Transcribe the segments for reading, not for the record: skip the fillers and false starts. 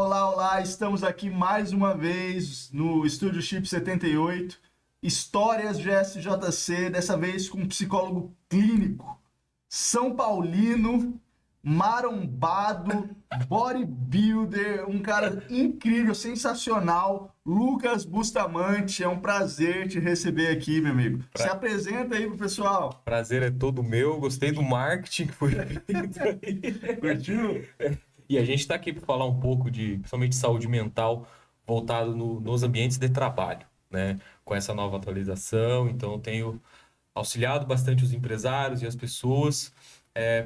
Olá, olá, estamos aqui mais uma vez no Estúdio Chip 78, Histórias de SJC, dessa vez com um psicólogo clínico, São Paulino, marombado, bodybuilder, um cara incrível, sensacional, Lucas Bustamante. É um prazer te receber aqui, meu amigo. Se Pra- apresenta aí pro pessoal. Prazer é todo meu, gostei do marketing que foi feito aí. Curtiu? E a gente está aqui para falar um pouco de, principalmente, saúde mental voltado nos ambientes de trabalho, né? Com essa nova atualização, então eu tenho auxiliado bastante os empresários e as pessoas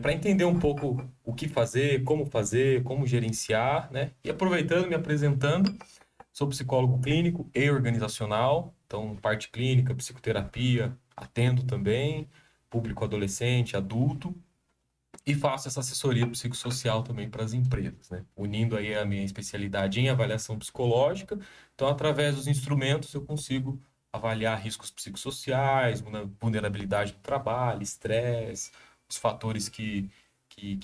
para entender um pouco o que fazer, como gerenciar, né? E aproveitando, me apresentando, sou psicólogo clínico e organizacional, então parte clínica, psicoterapia, atendo também, público adolescente, adulto, e faço essa assessoria psicossocial também para as empresas, né? Unindo aí a minha especialidade em avaliação psicológica, então através dos instrumentos eu consigo avaliar riscos psicossociais, vulnerabilidade do trabalho, estresse, os fatores que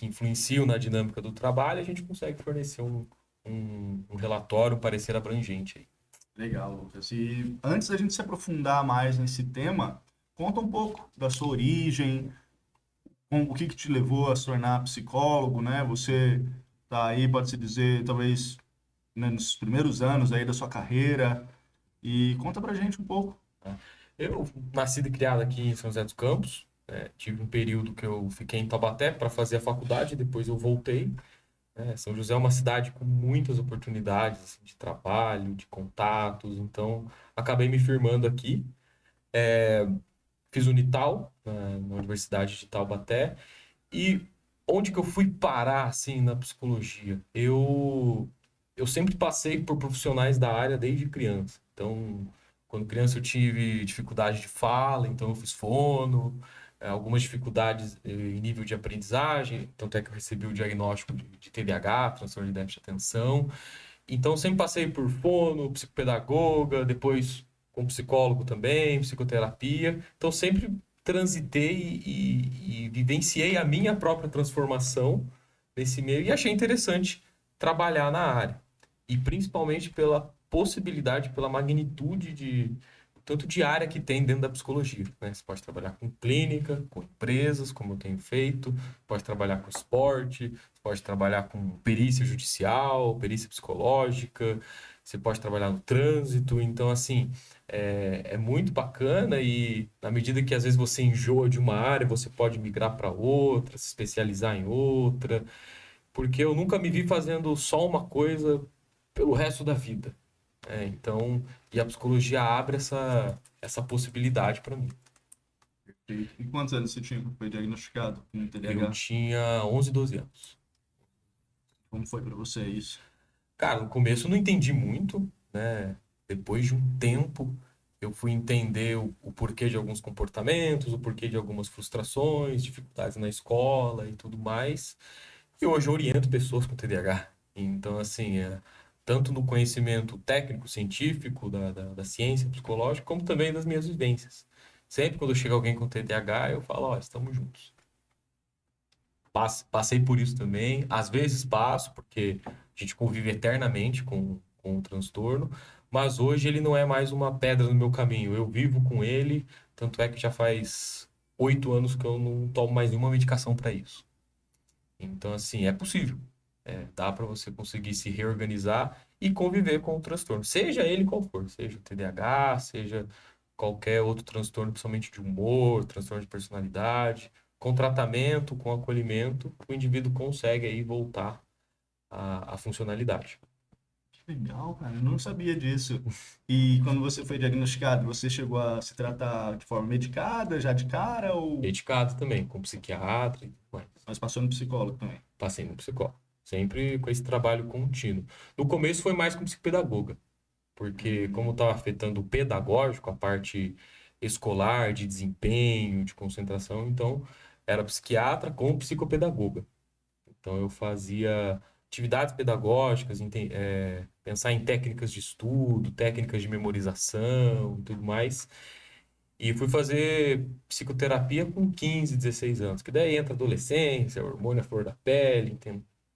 influenciam na dinâmica do trabalho, a gente consegue fornecer um relatório, um parecer abrangente aí. Legal, Lucas. E antes da gente se aprofundar mais nesse tema, conta um pouco da sua origem, o que que te levou a se tornar psicólogo, né? Você tá aí, pode-se dizer, talvez, né, nos primeiros anos aí da sua carreira, e conta pra gente um pouco. Tá? Eu nasci e criado aqui em São José dos Campos, né? Tive um período que eu fiquei em Taubaté para fazer a faculdade, depois eu voltei. São José é uma cidade com muitas oportunidades assim, de trabalho, de contatos, então acabei me firmando aqui. Fiz Unital, na Universidade de Taubaté, e onde que eu fui parar assim na psicologia? Eu sempre passei por profissionais da área desde criança. Então, quando criança eu tive dificuldade de fala, então eu fiz fono, algumas dificuldades em nível de aprendizagem, tanto é que eu recebi o diagnóstico de TDAH, transtorno de déficit de atenção. Então, sempre passei por fono, psicopedagoga, depois com psicólogo também, psicoterapia. Então, sempre transitei e vivenciei a minha própria transformação nesse meio e achei interessante trabalhar na área. E principalmente pela possibilidade, pela magnitude de tanto de área que tem dentro da psicologia, né? Você pode trabalhar com clínica, com empresas, como eu tenho feito, pode trabalhar com esporte, você pode trabalhar com perícia judicial, perícia psicológica, você pode trabalhar no trânsito. Então, assim, é muito bacana e na medida que às vezes você enjoa de uma área, você pode migrar para outra, se especializar em outra, porque eu nunca me vi fazendo só uma coisa pelo resto da vida. Então, e a psicologia abre essa possibilidade para mim. E quantos anos você tinha quando foi diagnosticado com Eu TDAH? tinha 11, 12 anos. Como foi pra você isso? Cara, no começo eu não entendi muito, né? Depois de um tempo, eu fui entender o porquê de alguns comportamentos, o porquê de algumas frustrações, dificuldades na escola e tudo mais. E hoje eu oriento pessoas com TDAH. Então, assim, tanto no conhecimento técnico, científico, da ciência psicológica, como também das minhas vivências. Sempre quando chega alguém com TDAH, eu falo, ó, estamos juntos. Passei por isso também. Às vezes passo, porque a gente convive eternamente com o transtorno, mas hoje ele não é mais uma pedra no meu caminho. Eu vivo com ele, tanto é que já faz 8 anos que eu não tomo mais nenhuma medicação para isso. Então, assim, é possível. Dá para você conseguir se reorganizar e conviver com o transtorno, seja ele qual for, seja o TDAH, seja qualquer outro transtorno, principalmente de humor, transtorno de personalidade. Com tratamento, com acolhimento, o indivíduo consegue aí voltar à funcionalidade. Que legal, cara, eu não sabia disso. E quando você foi diagnosticado, você chegou a se tratar de forma medicada, já de cara, ou Dedicado também, com psiquiatra e tudo mais. mas passou no psicólogo também? Passei no psicólogo. Sempre com esse trabalho contínuo. No começo foi mais com psicopedagoga, porque como Hum. estava afetando o pedagógico, a parte escolar, de desempenho, de concentração, então era psiquiatra com psicopedagoga. Então eu fazia atividades pedagógicas, pensar em técnicas de estudo, técnicas de memorização e tudo mais. E fui fazer psicoterapia com 15, 16 anos, que daí entra a adolescência, hormônio à flor da pele,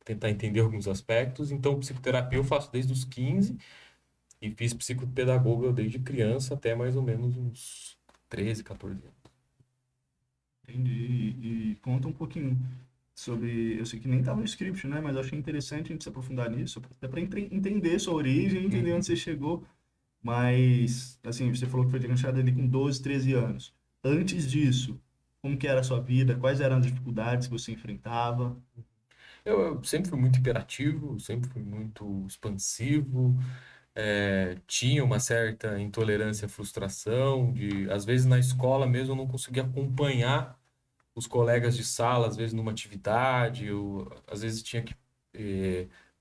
tentar entender alguns aspectos. Então, psicoterapia eu faço desde os 15 e fiz psicopedagoga desde criança até mais ou menos uns 13, 14 anos. Entendi. E conta um pouquinho sobre. Eu sei que nem estava no script, né? Mas eu achei interessante a gente se aprofundar nisso, até para entender sua origem, entender onde você chegou. Mas, assim, você falou que foi diagnosticado ali com 12, 13 anos. Antes disso, como que era a sua vida? Quais eram as dificuldades que você enfrentava? Eu sempre fui muito hiperativo, sempre fui muito expansivo, tinha uma certa intolerância à frustração, às vezes na escola mesmo eu não conseguia acompanhar os colegas de sala, às vezes numa atividade, às vezes tinha que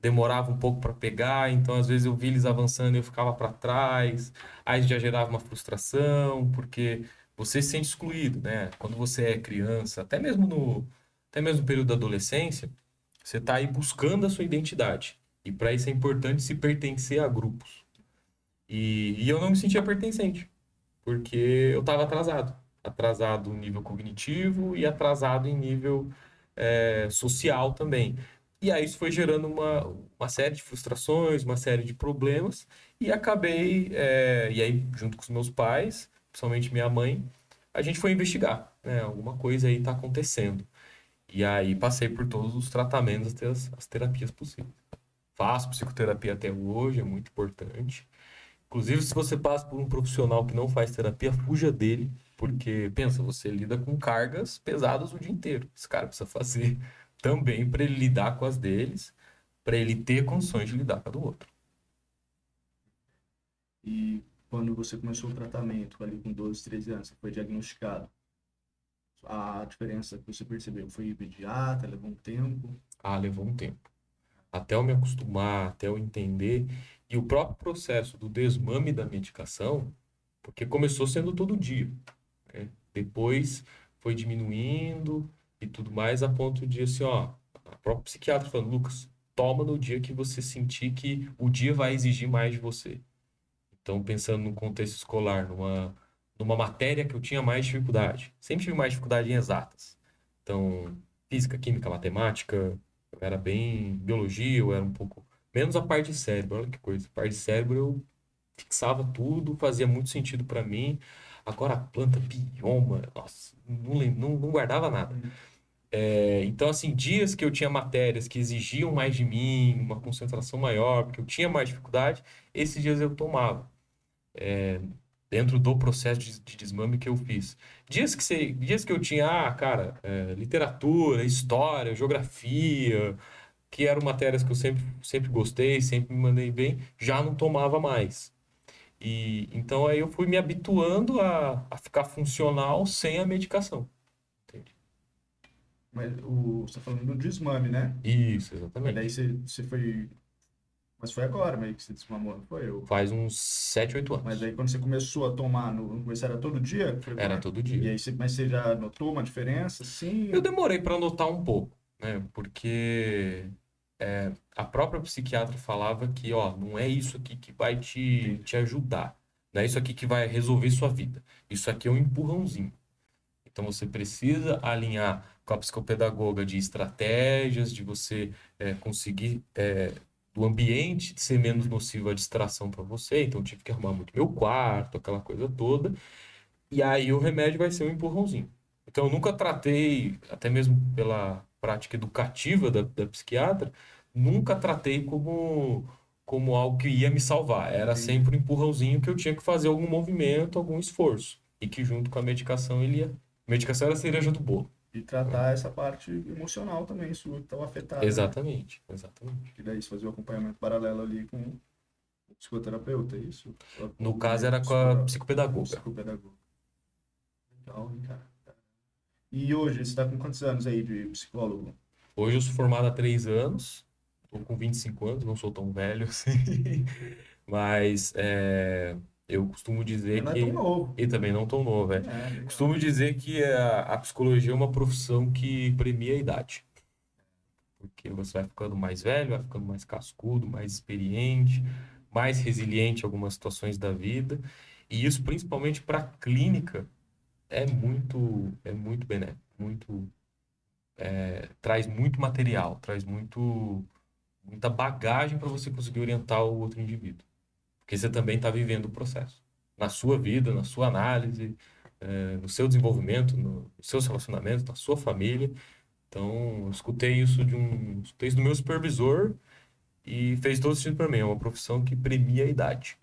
demorava um pouco para pegar, então às vezes eu vi eles avançando e eu ficava para trás, aí já gerava uma frustração, porque você se sente excluído, né? Quando você é criança, até mesmo no período da adolescência, você está aí buscando a sua identidade. E para isso é importante se pertencer a grupos. E eu não me sentia pertencente, porque eu estava atrasado. Atrasado em nível cognitivo e atrasado em nível social também. E aí isso foi gerando uma série de frustrações, uma série de problemas, e acabei, e aí junto com os meus pais, principalmente minha mãe, a gente foi investigar, né? Alguma coisa aí está acontecendo. E aí passei por todos os tratamentos, até as terapias possíveis. Faço psicoterapia até hoje, é muito importante. Inclusive, se você passa por um profissional que não faz terapia, fuja dele, porque, pensa, você lida com cargas pesadas o dia inteiro. Esse cara precisa fazer também para ele lidar com as deles, para ele ter condições de lidar com a do outro. E quando você começou o tratamento, ali com 12, 13 anos, você foi diagnosticado, a diferença que você percebeu foi imediata, levou um tempo? Ah, levou um tempo. Até eu me acostumar, até eu entender. E o próprio processo do desmame da medicação, porque começou sendo todo dia, né? Depois foi diminuindo e tudo mais, a ponto de assim, ó, a própria psiquiatra falando, Lucas, toma no dia que você sentir que o dia vai exigir mais de você. Então, pensando no contexto escolar, numa matéria que eu tinha mais dificuldade. Sempre tive mais dificuldade em exatas. Então, física, química, matemática, eu era bem biologia, eu era um pouco menos a parte de cérebro, olha que coisa. A parte de cérebro eu fixava tudo, fazia muito sentido para mim. Agora a planta, bioma, nossa, não guardava nada. Então, assim, dias que eu tinha matérias que exigiam mais de mim, uma concentração maior, porque eu tinha mais dificuldade, esses dias eu tomava dentro do processo de desmame que eu fiz. Dias que eu tinha, cara, literatura, história, geografia, que eram matérias que eu sempre gostei, sempre me mandei bem, já não tomava mais. E então aí eu fui me habituando a ficar funcional sem a medicação. Entende? Mas você tá falando do desmame, né? Isso, Mas daí exatamente. você foi. Mas foi agora meio que você desmamou, não foi eu? Faz uns 7, 8 Mas anos. daí quando você começou a tomar, no começo era todo dia? Era todo E dia. aí mas você já notou uma diferença? Eu Sim. demorei para notar um pouco, né? Porque a própria psiquiatra falava que, ó, não é isso aqui que vai te ajudar. Não é isso aqui que vai resolver sua vida. Isso aqui é um empurrãozinho. Então você precisa alinhar com a psicopedagoga de estratégias, de você conseguir do ambiente ser menos nocivo à distração para você. Então eu tive que arrumar muito meu quarto, aquela coisa toda. E aí o remédio vai ser um empurrãozinho. Então eu nunca tratei, até mesmo pela prática educativa da psiquiatra, nunca tratei como algo que ia me salvar. Era Entendi. sempre um empurrãozinho que eu tinha que fazer algum movimento, algum esforço. E que junto com a medicação ele ia. A medicação era a cereja do bolo. E Né? tratar essa parte emocional também, sua, que estava afetada, né? Exatamente, exatamente. E daí você fazia o acompanhamento paralelo ali com o psicoterapeuta, é isso? No O caso médico era com a o psicopedagoga. psicopedagogo. Legal, hein, cara. E hoje, você está com quantos anos aí de psicólogo? Hoje eu sou formado há 3 anos, estou com 25 anos, não sou tão velho assim, mas eu costumo Mas dizer não é tão que, novo. e também não tão novo, É, legal. costumo dizer que a psicologia é uma profissão que premia a idade, porque você vai ficando mais velho, vai ficando mais cascudo, mais experiente, mais resiliente em algumas situações da vida, e isso principalmente para a clínica é muito benéfico, muito traz muito material, traz muita bagagem para você conseguir orientar o outro indivíduo. Porque você também está vivendo o processo. Na sua vida, na sua análise, no seu desenvolvimento, nos seus relacionamentos, na sua família. Então, eu escutei isso do meu supervisor e fez todo sentido para mim. É uma profissão que premia a idade.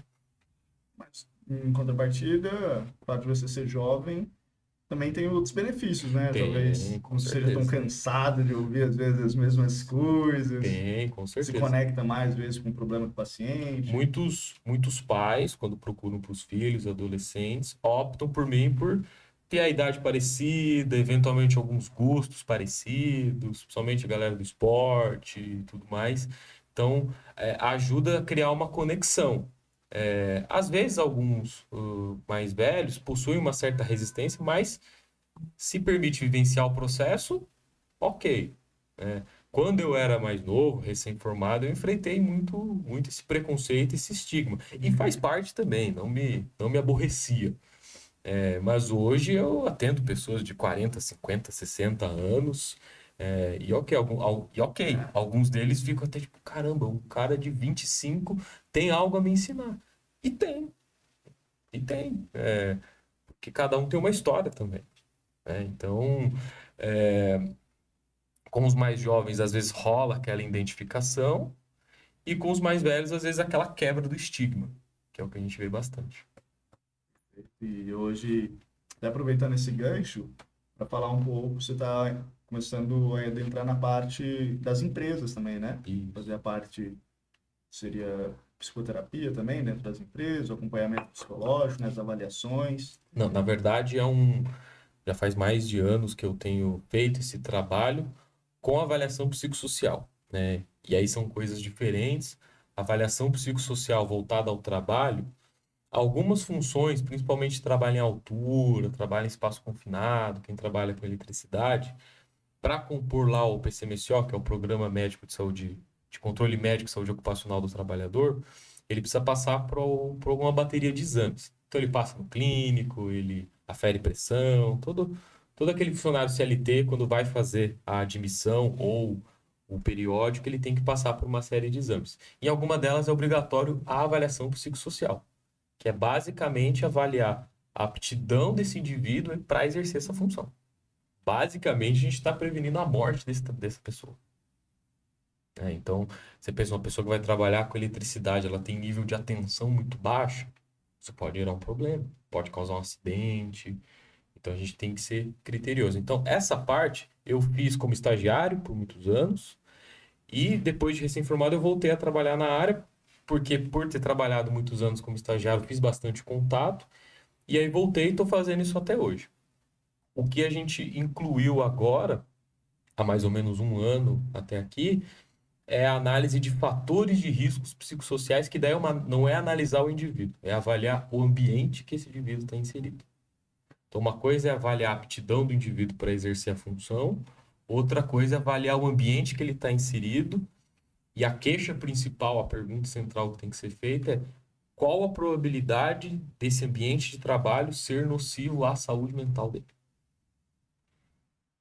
Mas, em contrapartida, o fato de você ser jovem também tem outros benefícios, né? Tem, Talvez com não seja tão certeza. cansado de ouvir, às vezes, as mesmas coisas, Tem, com se certeza. conecta mais, às vezes, com o problema do paciente. Muitos pais, quando procuram para os filhos, adolescentes, optam por mim por ter a idade parecida, eventualmente alguns gostos parecidos, principalmente a galera do esporte e tudo mais. Então, ajuda a criar uma conexão. Às vezes, alguns mais velhos possuem uma certa resistência, mas se permite vivenciar o processo, ok. Quando eu era mais novo, recém-formado, eu enfrentei muito esse preconceito, esse estigma. E faz parte também, não me aborrecia. Mas hoje eu atendo pessoas de 40, 50, 60 anos. E ok, alguns deles ficam até tipo, caramba, um cara de 25 tem algo a me ensinar. E tem, e tem. Porque cada um tem uma história também. Então, é, com os mais jovens, às vezes rola aquela identificação, e com os mais velhos, às vezes aquela quebra do estigma, que é o que a gente vê bastante. E hoje, até aproveitando esse gancho, para falar um pouco, você está começando a adentrar na parte das empresas também, né? Isso. Fazer a parte, seria psicoterapia também dentro das empresas, o acompanhamento psicológico, né, as avaliações. Não, na verdade, já faz mais de anos que eu tenho feito esse trabalho com avaliação psicossocial, né? E aí são coisas diferentes. Avaliação psicossocial voltada ao trabalho, algumas funções, principalmente trabalho em altura, trabalho em espaço confinado, quem trabalha com eletricidade, para compor lá o PCMSO, que é o Programa Médico de Saúde, de Controle Médico de Saúde Ocupacional do Trabalhador, ele precisa passar por alguma bateria de exames. Então ele passa no clínico, ele afere pressão, todo aquele funcionário CLT, quando vai fazer a admissão ou o periódico, ele tem que passar por uma série de exames. Em alguma delas é obrigatório a avaliação psicossocial, que é basicamente avaliar a aptidão desse indivíduo para exercer essa função. Basicamente, a gente está prevenindo a morte dessa pessoa. Então, você pensa uma pessoa que vai trabalhar com eletricidade, ela tem nível de atenção muito baixo, isso pode gerar um problema, pode causar um acidente. Então, a gente tem que ser criterioso. Então, essa parte eu fiz como estagiário por muitos anos e depois de recém-formado eu voltei a trabalhar na área, porque por ter trabalhado muitos anos como estagiário, fiz bastante contato e aí voltei e estou fazendo isso até hoje. O que a gente incluiu agora, há mais ou menos um ano até aqui, é a análise de fatores de riscos psicossociais, que daí não é analisar o indivíduo, é avaliar o ambiente que esse indivíduo está inserido. Então, uma coisa é avaliar a aptidão do indivíduo para exercer a função, outra coisa é avaliar o ambiente que ele está inserido, e a queixa principal, a pergunta central que tem que ser feita é qual a probabilidade desse ambiente de trabalho ser nocivo à saúde mental dele.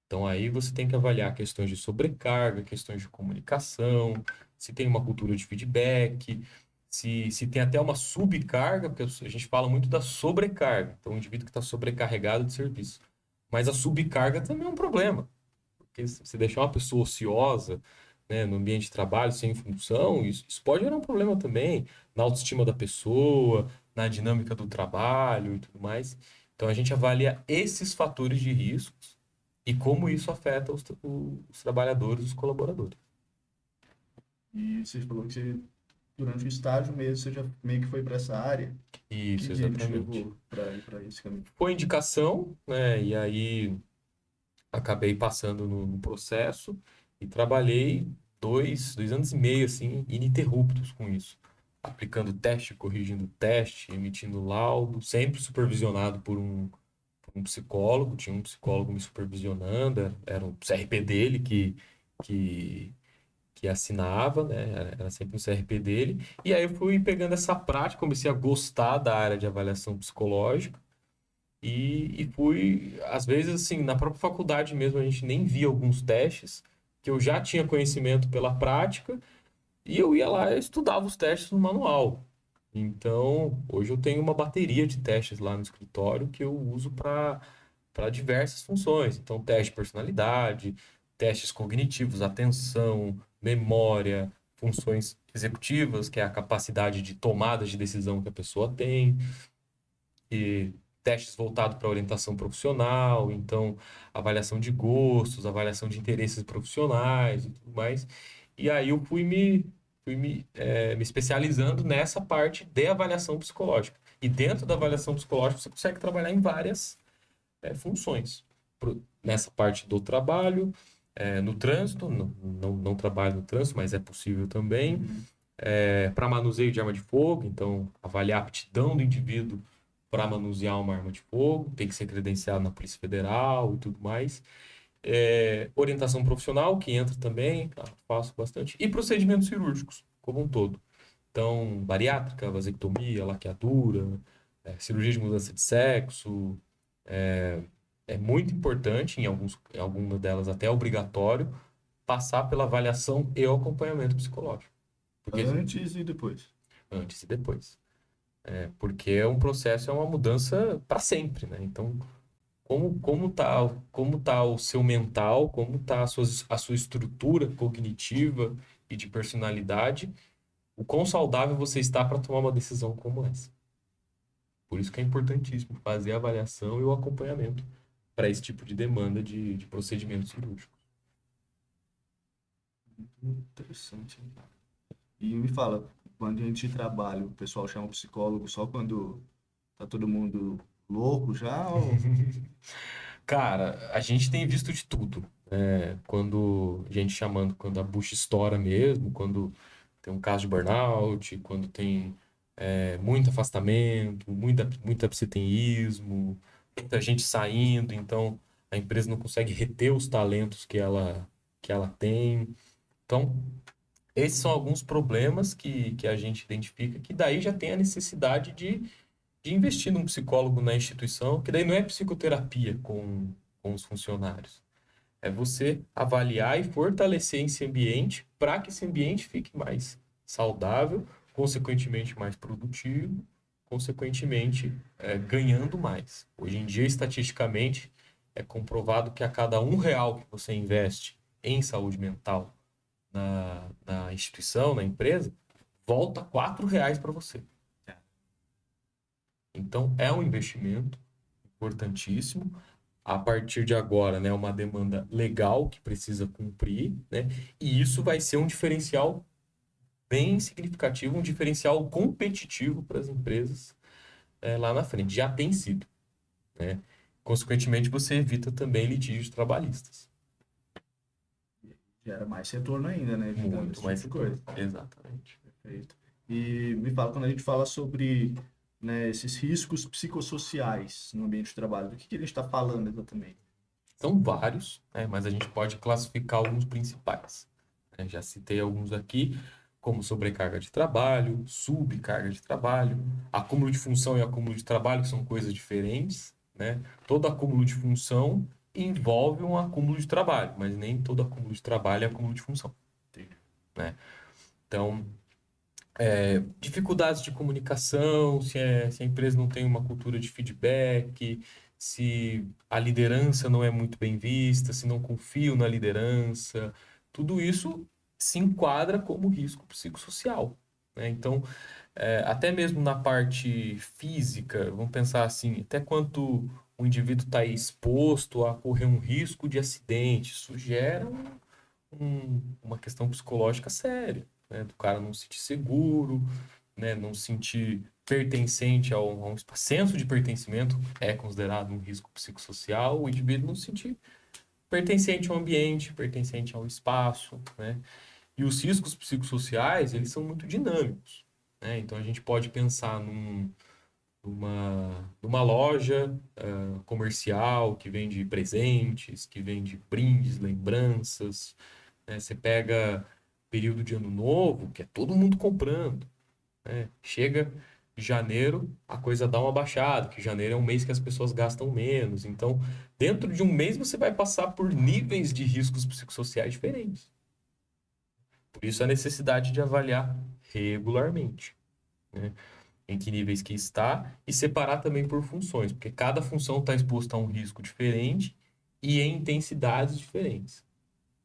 Então aí você tem que avaliar questões de sobrecarga, questões de comunicação, se tem uma cultura de feedback, se tem até uma subcarga, porque a gente fala muito da sobrecarga, então o indivíduo que está sobrecarregado de serviço. Mas a subcarga também é um problema, porque se você deixar uma pessoa ociosa, né, no ambiente de trabalho, sem função, isso pode gerar um problema também na autoestima da pessoa, na dinâmica do trabalho e tudo mais. Então a gente avalia esses fatores de riscos e como isso afeta os trabalhadores, os colaboradores. E você falou que você, durante o estágio mesmo, você já meio que foi para essa área. O Isso, que te exatamente. levou para ir para esse caminho? Foi indicação, né? E aí acabei passando no processo e trabalhei dois anos e meio, assim, ininterruptos com isso. Aplicando teste, corrigindo teste, emitindo laudo, sempre supervisionado por um psicólogo. Tinha um psicólogo me supervisionando, era o CRP dele que, que assinava, né? Era sempre o CRP dele. E aí eu fui pegando essa prática, comecei a gostar da área de avaliação psicológica. E fui, às vezes, assim, na própria faculdade mesmo, a gente nem via alguns testes, que eu já tinha conhecimento pela prática, e eu ia lá e estudava os testes no manual. Então, hoje eu tenho uma bateria de testes lá no escritório que eu uso para diversas funções. Então, teste de personalidade, testes cognitivos, atenção, memória, funções executivas, que é a capacidade de tomada de decisão que a pessoa tem, e testes voltados para orientação profissional, então avaliação de gostos, avaliação de interesses profissionais e tudo mais. E aí eu me especializando nessa parte de avaliação psicológica. E dentro da avaliação psicológica você consegue trabalhar em várias funções. Nessa parte do trabalho, no trânsito, não trabalho no trânsito, mas é possível também. Uhum. Para manuseio de arma de fogo, então avaliar a aptidão do indivíduo para manusear uma arma de fogo, tem que ser credenciado na Polícia Federal e tudo mais. Orientação profissional, que entra também, tá? Faço bastante. E procedimentos cirúrgicos, como um todo. Então, bariátrica, vasectomia, laqueadura, cirurgia de mudança de sexo. É, é muito importante, em algumas delas até obrigatório, passar pela avaliação e o acompanhamento psicológico. Porque Antes e depois. antes e depois. Porque é um processo, é uma mudança para sempre, né? Então, como tá o seu mental, como tá a sua estrutura cognitiva e de personalidade, o quão saudável você está para tomar uma decisão como essa. Por isso que é importantíssimo fazer a avaliação e o acompanhamento para esse tipo de demanda de procedimento cirúrgico. Interessante, hein, cara? E me fala, quando a gente trabalha, o pessoal chama psicólogo só quando tá todo mundo louco já? Ou... Cara, a gente tem visto de tudo. Quando a gente chamando, quando a bucha estoura mesmo, quando tem um caso de burnout, quando tem muito afastamento, muito absenteísmo, muita gente saindo, então a empresa não consegue reter os talentos que ela tem. Então, esses são alguns problemas que a gente identifica, que daí já tem a necessidade de investir num psicólogo na instituição, que daí não é psicoterapia com os funcionários. É você avaliar e fortalecer esse ambiente para que esse ambiente fique mais saudável, consequentemente mais produtivo, consequentemente ganhando mais. Hoje em dia, estatisticamente, é comprovado que a cada R$ 1 que você investe em saúde mental na instituição, na empresa, volta R$ 4 para você. Então, é um investimento importantíssimo. A partir de agora, né, uma demanda legal que precisa cumprir, né? E isso vai ser um diferencial bem significativo, um diferencial competitivo para as empresas lá na frente. Já tem sido, né? Consequentemente, você evita também litígios trabalhistas. Gera mais retorno ainda, né? Evitando Muito esse tipo mais de retorno. coisa. Exatamente. Perfeito. E me fala, quando a gente fala sobre, né, esses riscos psicossociais no ambiente de trabalho, do que a gente está falando exatamente? São vários, né? Mas a gente pode classificar alguns principais, né? Já citei alguns aqui, como sobrecarga de trabalho, subcarga de trabalho, acúmulo de função e acúmulo de trabalho, que são coisas diferentes, né? Todo acúmulo de função envolve um acúmulo de trabalho, mas nem todo acúmulo de trabalho é acúmulo de função, né? Então, dificuldades de comunicação, se a empresa não tem uma cultura de feedback, se a liderança não é muito bem vista, se não confiam na liderança, tudo isso se enquadra como risco psicossocial, né? Então, até mesmo na parte física, vamos pensar assim, até quanto o indivíduo está exposto a correr um risco de acidente, isso gera uma questão psicológica séria, né? Do cara não se sentir seguro, né? Não se sentir pertencente a um espaço. Senso de pertencimento é considerado um risco psicossocial, o indivíduo não se sentir pertencente ao ambiente, pertencente ao espaço, né? E os riscos psicossociais, eles são muito dinâmicos, né? Então a gente pode pensar numa loja comercial que vende presentes, que vende brindes, lembranças, né? Você pega período de ano novo, que é todo mundo comprando, né? Chega janeiro a coisa dá uma baixada, que janeiro é um mês que as pessoas gastam menos. Então, dentro de um mês você vai passar por níveis de riscos psicossociais diferentes. Por isso a necessidade de avaliar regularmente, né? Em que níveis que está e separar também por funções, porque cada função está exposta a um risco diferente e em intensidades diferentes.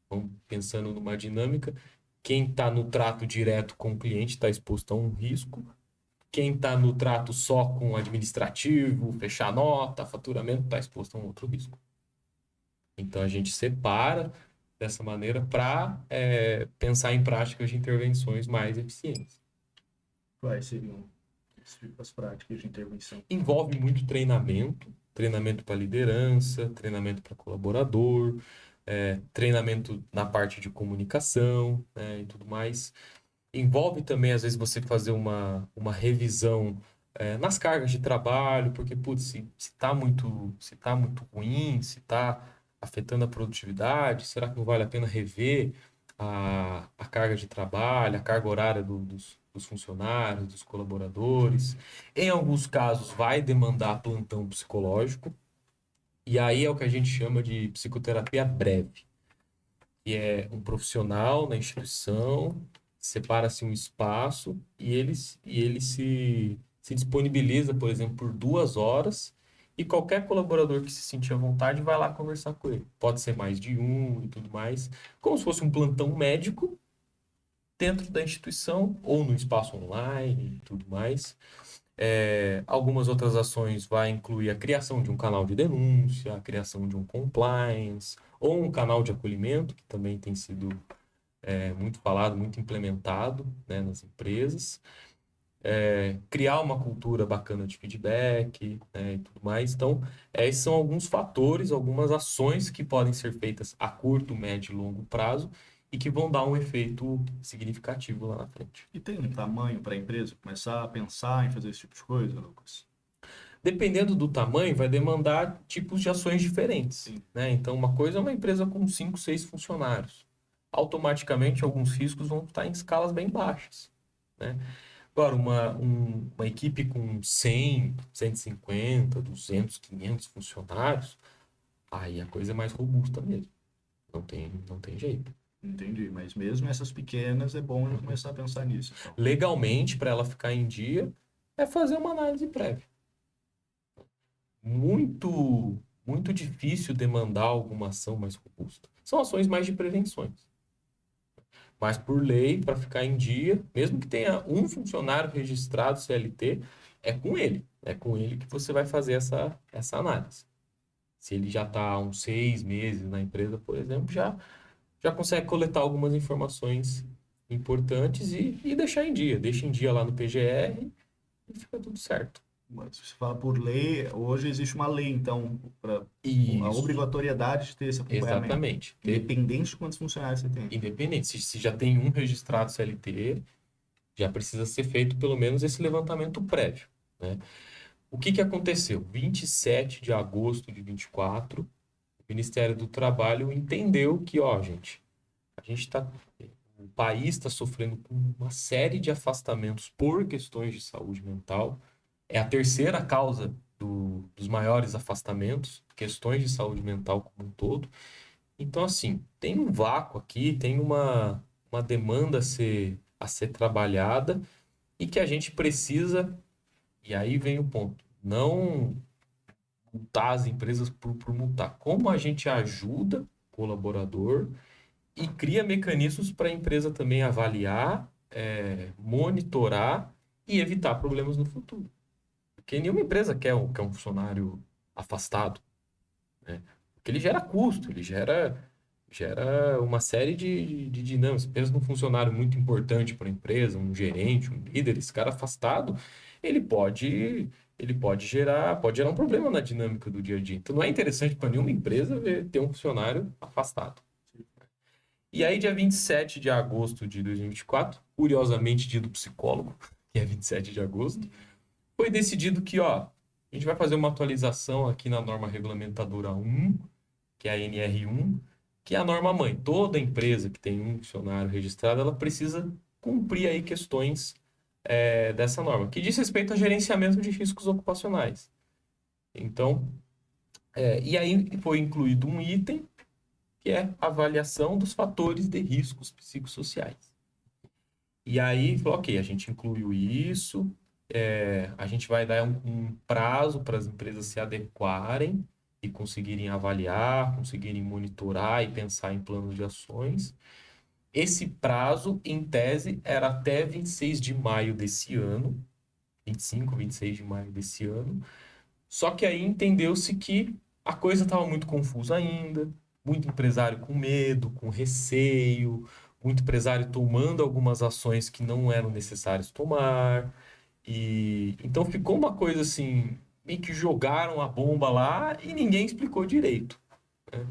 Então, pensando numa dinâmica, quem está no trato direto com o cliente está exposto a um risco, quem está no trato só com o administrativo, fechar nota, faturamento, está exposto a um outro risco. Então a gente separa dessa maneira para pensar em práticas de intervenções mais eficientes. Quais seriam as práticas de intervenção? Envolve muito treinamento, treinamento para liderança, treinamento para colaborador, treinamento na parte de comunicação, né, e tudo mais. Envolve também, às vezes, você fazer uma revisão nas cargas de trabalho, porque, putz, se tá muito ruim, se está afetando a produtividade, será que não vale a pena rever a carga de trabalho, a carga horária dos funcionários, dos colaboradores? Em alguns casos, vai demandar plantão psicológico, e aí é o que a gente chama de psicoterapia breve, que é um profissional na instituição, separa-se um espaço e ele se disponibiliza, por exemplo, por 2 horas, e qualquer colaborador que se sentir à vontade vai lá conversar com ele. Pode ser mais de um e tudo mais, como se fosse um plantão médico dentro da instituição ou no espaço online e tudo mais. Algumas outras ações vai incluir a criação de um canal de denúncia, a criação de um compliance, ou um canal de acolhimento, que também tem sido muito falado, muito implementado, né, nas empresas. Criar uma cultura bacana de feedback, né, e tudo mais. Então, esses são alguns fatores, algumas ações que podem ser feitas a curto, médio e longo prazo e que vão dar um efeito significativo lá na frente. E tem um tamanho para a empresa começar a pensar em fazer esse tipo de coisa, Lucas? Dependendo do tamanho, vai demandar tipos de ações diferentes, né? Então, uma coisa é uma empresa com 5, 6 funcionários. Automaticamente, alguns riscos vão estar em escalas bem baixas, né? Agora, uma equipe com 100, 150, 200, 500 funcionários, aí a coisa é mais robusta mesmo. Não tem jeito. Entendi, mas mesmo essas pequenas é bom eu começar a pensar nisso, então. Legalmente, para ela ficar em dia, é fazer uma análise prévia. Muito, muito difícil demandar alguma ação mais robusta. São ações mais de prevenções. Mas por lei, para ficar em dia, mesmo que tenha um funcionário registrado CLT, é com ele. É com ele que você vai fazer essa análise. Se ele já está há uns 6 meses na empresa, por exemplo, já consegue coletar algumas informações importantes e deixar em dia. Deixa em dia lá no PGR e fica tudo certo. Mas se você fala por lei, hoje existe uma lei, então, para a Isso, obrigatoriedade de ter esse acompanhamento. exatamente. Independente de quantos funcionários você tem. Independente. Se já tem um registrado CLT, já precisa ser feito pelo menos esse levantamento prévio, né? O que aconteceu? 27 de agosto de 24, o Ministério do Trabalho entendeu que, ó, gente, o país está sofrendo com uma série de afastamentos por questões de saúde mental. É a terceira causa dos maiores afastamentos, questões de saúde mental como um todo. Então, assim, tem um vácuo aqui, tem uma demanda a ser trabalhada e que a gente precisa, e aí vem o ponto, não multar as empresas por multar. Como a gente ajuda o colaborador e cria mecanismos para a empresa também avaliar, monitorar e evitar problemas no futuro. Porque nenhuma empresa quer um funcionário afastado, né? Porque ele gera custo, ele gera uma série de dinâmicas. Pensa num funcionário muito importante para a empresa, um gerente, um líder, esse cara afastado, ele pode gerar um problema na dinâmica do dia a dia. Então não é interessante para nenhuma empresa ter um funcionário afastado. E aí, dia 27 de agosto de 2024, curiosamente, dia do psicólogo, que é 27 de agosto, foi decidido que, ó, a gente vai fazer uma atualização aqui na norma regulamentadora 1, que é a NR1, que é a norma mãe. Toda empresa que tem um funcionário registrado, ela precisa cumprir aí questões dessa norma, que diz respeito ao gerenciamento de riscos ocupacionais. Então, e aí foi incluído um item que é a avaliação dos fatores de riscos psicossociais. E aí, falou, ok, a gente incluiu isso, a gente vai dar um prazo para as empresas se adequarem e conseguirem avaliar, conseguirem monitorar e pensar em planos de ações. Esse prazo, em tese, era até 26 de maio desse ano, 25, 26 de maio desse ano. Só que aí entendeu-se que a coisa estava muito confusa ainda, muito empresário com medo, com receio, muito empresário tomando algumas ações que não eram necessárias tomar. E então ficou uma coisa assim, meio que jogaram a bomba lá e ninguém explicou direito, né?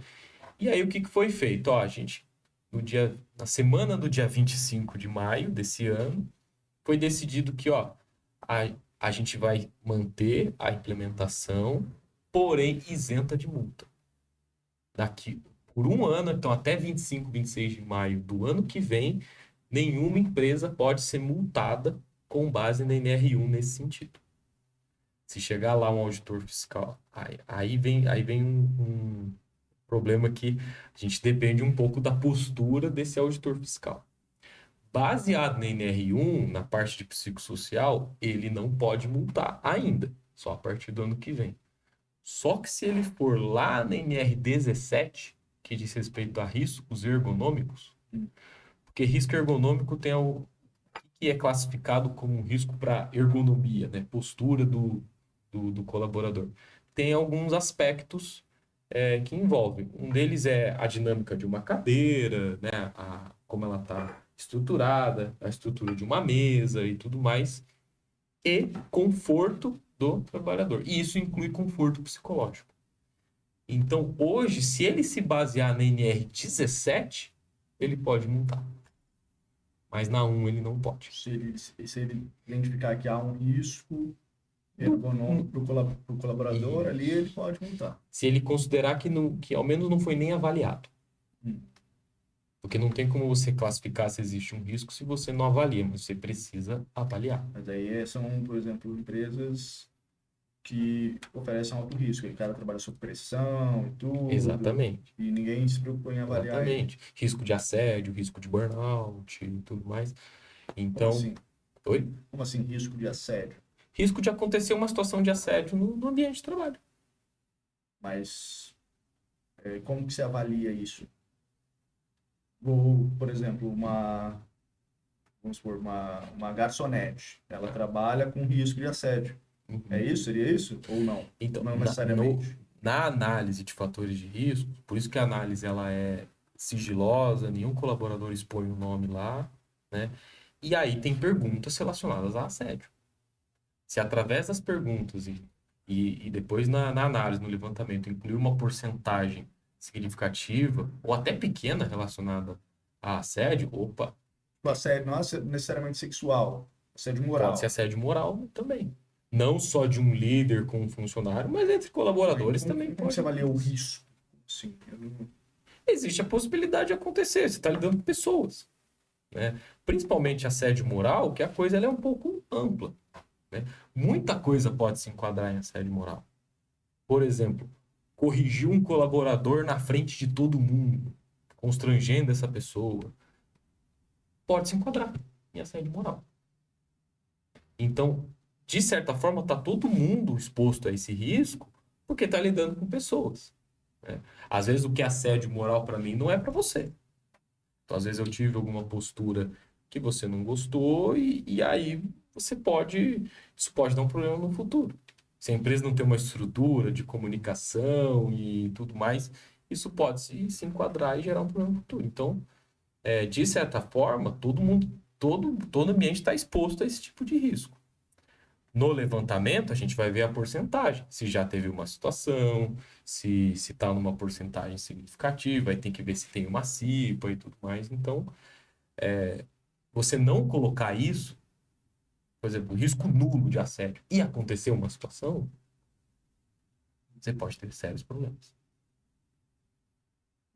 E aí o que foi feito? Ó, gente, na semana do dia 25 de maio desse ano, foi decidido que, ó, a, a gente vai manter a implementação, porém isenta de multa. Daqui por um ano, então até 25, 26 de maio do ano que vem, nenhuma empresa pode ser multada com base na NR1 nesse sentido. Se chegar lá um auditor fiscal, aí vem um problema que a gente depende um pouco da postura desse auditor fiscal. Baseado na NR1, na parte de psicossocial, ele não pode multar ainda, só a partir do ano que vem. Só que se ele for lá na NR17, que diz respeito a riscos ergonômicos, porque risco ergonômico tem o que é classificado como um risco para ergonomia, né? Postura do colaborador. Tem alguns aspectos que envolvem. Um deles é a dinâmica de uma cadeira, né? Como ela está estruturada, a estrutura de uma mesa e tudo mais, e conforto do trabalhador. E isso inclui conforto psicológico. Então, hoje, se ele se basear na NR17, ele pode multar. Mas na 1 ele não pode. Se ele identificar que há um risco ergonômico para o colaborador, ali ele pode multar. Se ele considerar que ao menos não foi nem avaliado. Porque não tem como você classificar se existe um risco se você não avalia, mas você precisa avaliar. Mas aí são, por exemplo, empresas que oferecem alto risco. O cara trabalha sob pressão e tudo. Exatamente. E ninguém se preocupa em avaliar. Exatamente. Risco de assédio, risco de burnout e tudo mais. Então. Como assim? Oi? Como assim, risco de assédio? Risco de acontecer uma situação de assédio no ambiente de trabalho. Mas como que se avalia isso? Ou, por exemplo, vamos supor, uma garçonete. Ela trabalha com risco de assédio. É isso? Seria isso? Ou não? Então, não necessariamente. Na análise de fatores de risco, por isso que a análise ela é sigilosa, nenhum colaborador expõe o nome lá, né? E aí tem perguntas relacionadas a assédio. Se através das perguntas e depois na análise, no levantamento, incluir uma porcentagem significativa ou até pequena relacionada a assédio, opa, O assédio não é necessariamente sexual, assédio moral. pode ser assédio moral também. Não só de um líder com um funcionário, mas entre colaboradores também Como pode. você avalia o risco? Sim, Existe a possibilidade de acontecer, você está lidando com pessoas, né? Principalmente assédio moral, que a coisa ela é um pouco ampla, né? Muita coisa pode se enquadrar em assédio moral. Por exemplo, corrigir um colaborador na frente de todo mundo, constrangendo essa pessoa, pode se enquadrar em assédio moral. Então, de certa forma, está todo mundo exposto a esse risco porque está lidando com pessoas, né? Às vezes o que é assédio moral para mim não é para você. Então, às vezes eu tive alguma postura que você não gostou e aí isso pode dar um problema no futuro. Se a empresa não tem uma estrutura de comunicação e tudo mais, isso pode se enquadrar e gerar um problema no futuro. Então, de certa forma, todo ambiente está exposto a esse tipo de risco. No levantamento, a gente vai ver a porcentagem. Se já teve uma situação, se está numa porcentagem significativa, aí tem que ver se tem uma CIPA e tudo mais. Então, você não colocar isso, por exemplo, risco nulo de assédio, e acontecer uma situação, você pode ter sérios problemas.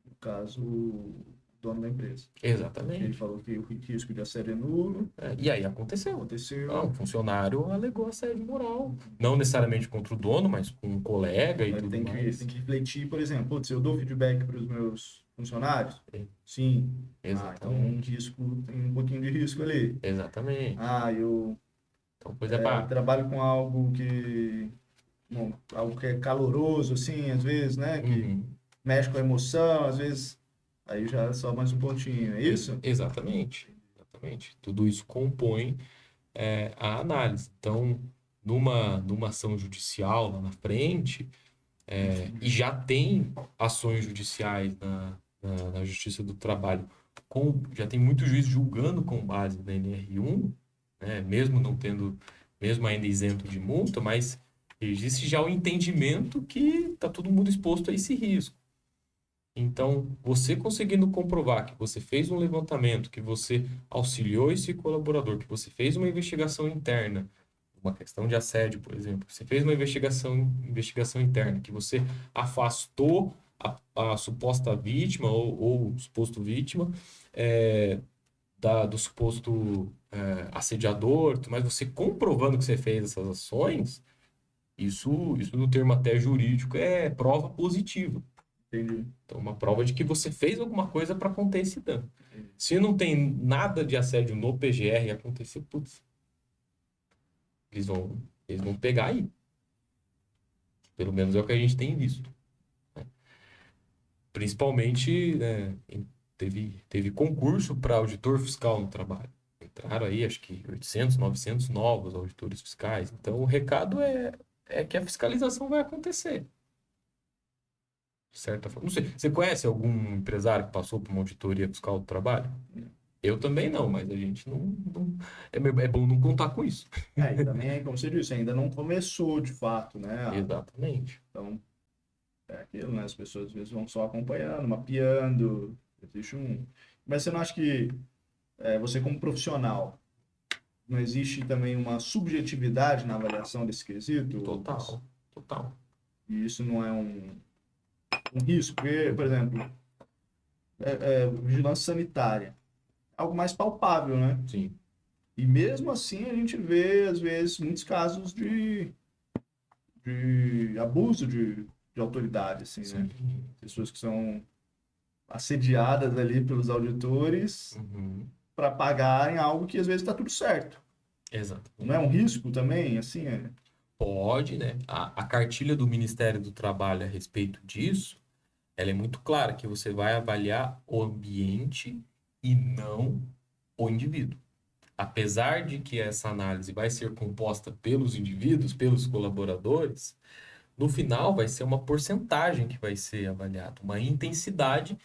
no caso, dono da empresa. Exatamente. Ele falou que o risco de assédio é nulo. E aí aconteceu. Aconteceu. Um funcionário alegou assédio moral. Não necessariamente contra o dono, mas com um colega e tudo mais. Tem que refletir, por exemplo, putz, eu dou feedback para os meus funcionários? É. Sim. Exatamente. Então tem um pouquinho de risco ali. Exatamente. Eu Então, por exemplo, trabalho com algo algo que é caloroso, assim, às vezes, né? Que mexe com a emoção, às vezes, aí já é só mais um pontinho, é isso? Exatamente. Tudo isso compõe a análise. Então, numa ação judicial lá na frente, e já tem ações judiciais na Justiça do Trabalho, já tem muito juiz julgando com base na NR1, né, mesmo ainda isento de multa, mas existe já o entendimento que está todo mundo exposto a esse risco. Então, você conseguindo comprovar que você fez um levantamento, que você auxiliou esse colaborador, que você fez uma investigação interna, uma questão de assédio, por exemplo, você fez uma investigação interna, que você afastou a suposta vítima ou o suposto vítima do suposto assediador, mas você comprovando que você fez essas ações, isso no termo até jurídico é prova positiva. Entendi. Então, uma prova de que você fez alguma coisa para conter esse dano. Se não tem nada de assédio no PGR e acontecer, putz, eles vão pegar aí. Pelo menos é o que a gente tem visto. Né? Principalmente, né, teve concurso para auditor fiscal no trabalho. Entraram aí, acho que 800, 900 novos auditores fiscais. Então, o recado é que a fiscalização vai acontecer. De certa forma. Não sei, você conhece algum empresário que passou por uma auditoria fiscal do trabalho? Eu também não, mas a gente é bom não contar com isso. E também, como você disse, ainda não começou de fato, né? Exatamente. Então, é aquilo, né? As pessoas às vezes vão só acompanhando, mapeando. Existe Mas você não acha que você, como profissional, não existe também uma subjetividade na avaliação desse quesito? Total. E isso não é um risco? Porque, por exemplo, vigilância sanitária, algo mais palpável, né? Sim. E mesmo assim a gente vê, às vezes, muitos casos de abuso de autoridade, assim, né? Pessoas que são assediadas ali pelos auditores para pagarem algo que às vezes está tudo certo. Exato. Não é um risco também, assim? Pode, né? A cartilha do Ministério do Trabalho a respeito disso, ela é muito clara, que você vai avaliar o ambiente e não o indivíduo. Apesar de que essa análise vai ser composta pelos indivíduos, pelos colaboradores, no final vai ser uma porcentagem que vai ser avaliada, uma intensidade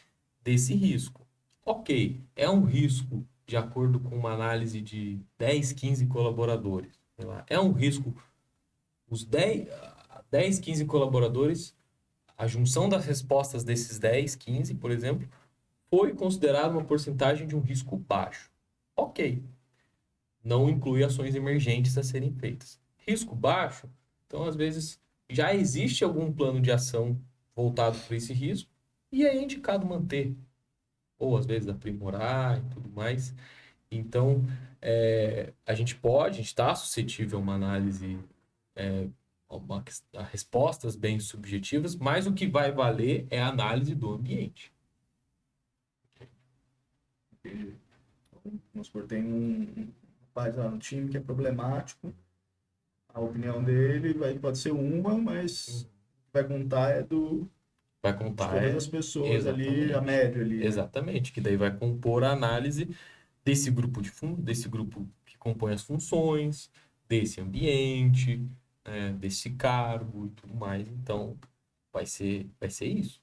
desse risco. Ok, é um risco de acordo com uma análise de 10, 15 colaboradores. Sei lá, é um risco, os 10, 15 colaboradores, a junção das respostas desses 10, 15, por exemplo, foi considerada uma porcentagem de um risco baixo. Ok, não inclui ações emergentes a serem feitas. Risco baixo, então às vezes já existe algum plano de ação voltado para esse risco e é indicado manter, ou às vezes aprimorar e tudo mais. Então, a gente está suscetível a uma análise, a respostas bem subjetivas, mas o que vai valer é a análise do ambiente. Entendi. Vamos supor, tem um rapaz lá no time que é problemático, a opinião dele pode ser uma, mas o que vai contar é vai contar de todas as pessoas ali, a média ali. Né? Exatamente, que daí vai compor a análise desse grupo desse grupo que compõe as funções, desse ambiente, desse cargo e tudo mais. Então, vai ser isso.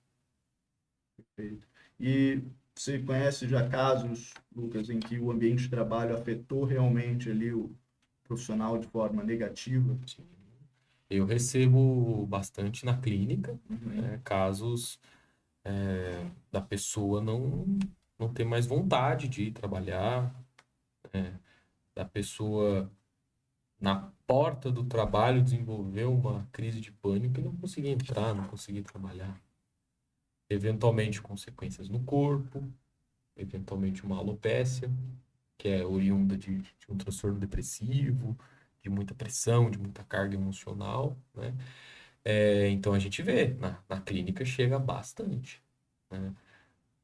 Perfeito. E você conhece já casos, Lucas, em que o ambiente de trabalho afetou realmente ali o profissional de forma negativa? Sim. Eu recebo bastante na clínica, casos da pessoa não ter mais vontade de ir trabalhar, da pessoa na porta do trabalho desenvolver uma crise de pânico e não conseguir entrar, não conseguir trabalhar. Eventualmente consequências no corpo, eventualmente uma alopécia, que é oriunda de um transtorno depressivo, de muita pressão, de muita carga emocional, né? Então a gente vê, na clínica chega bastante, né?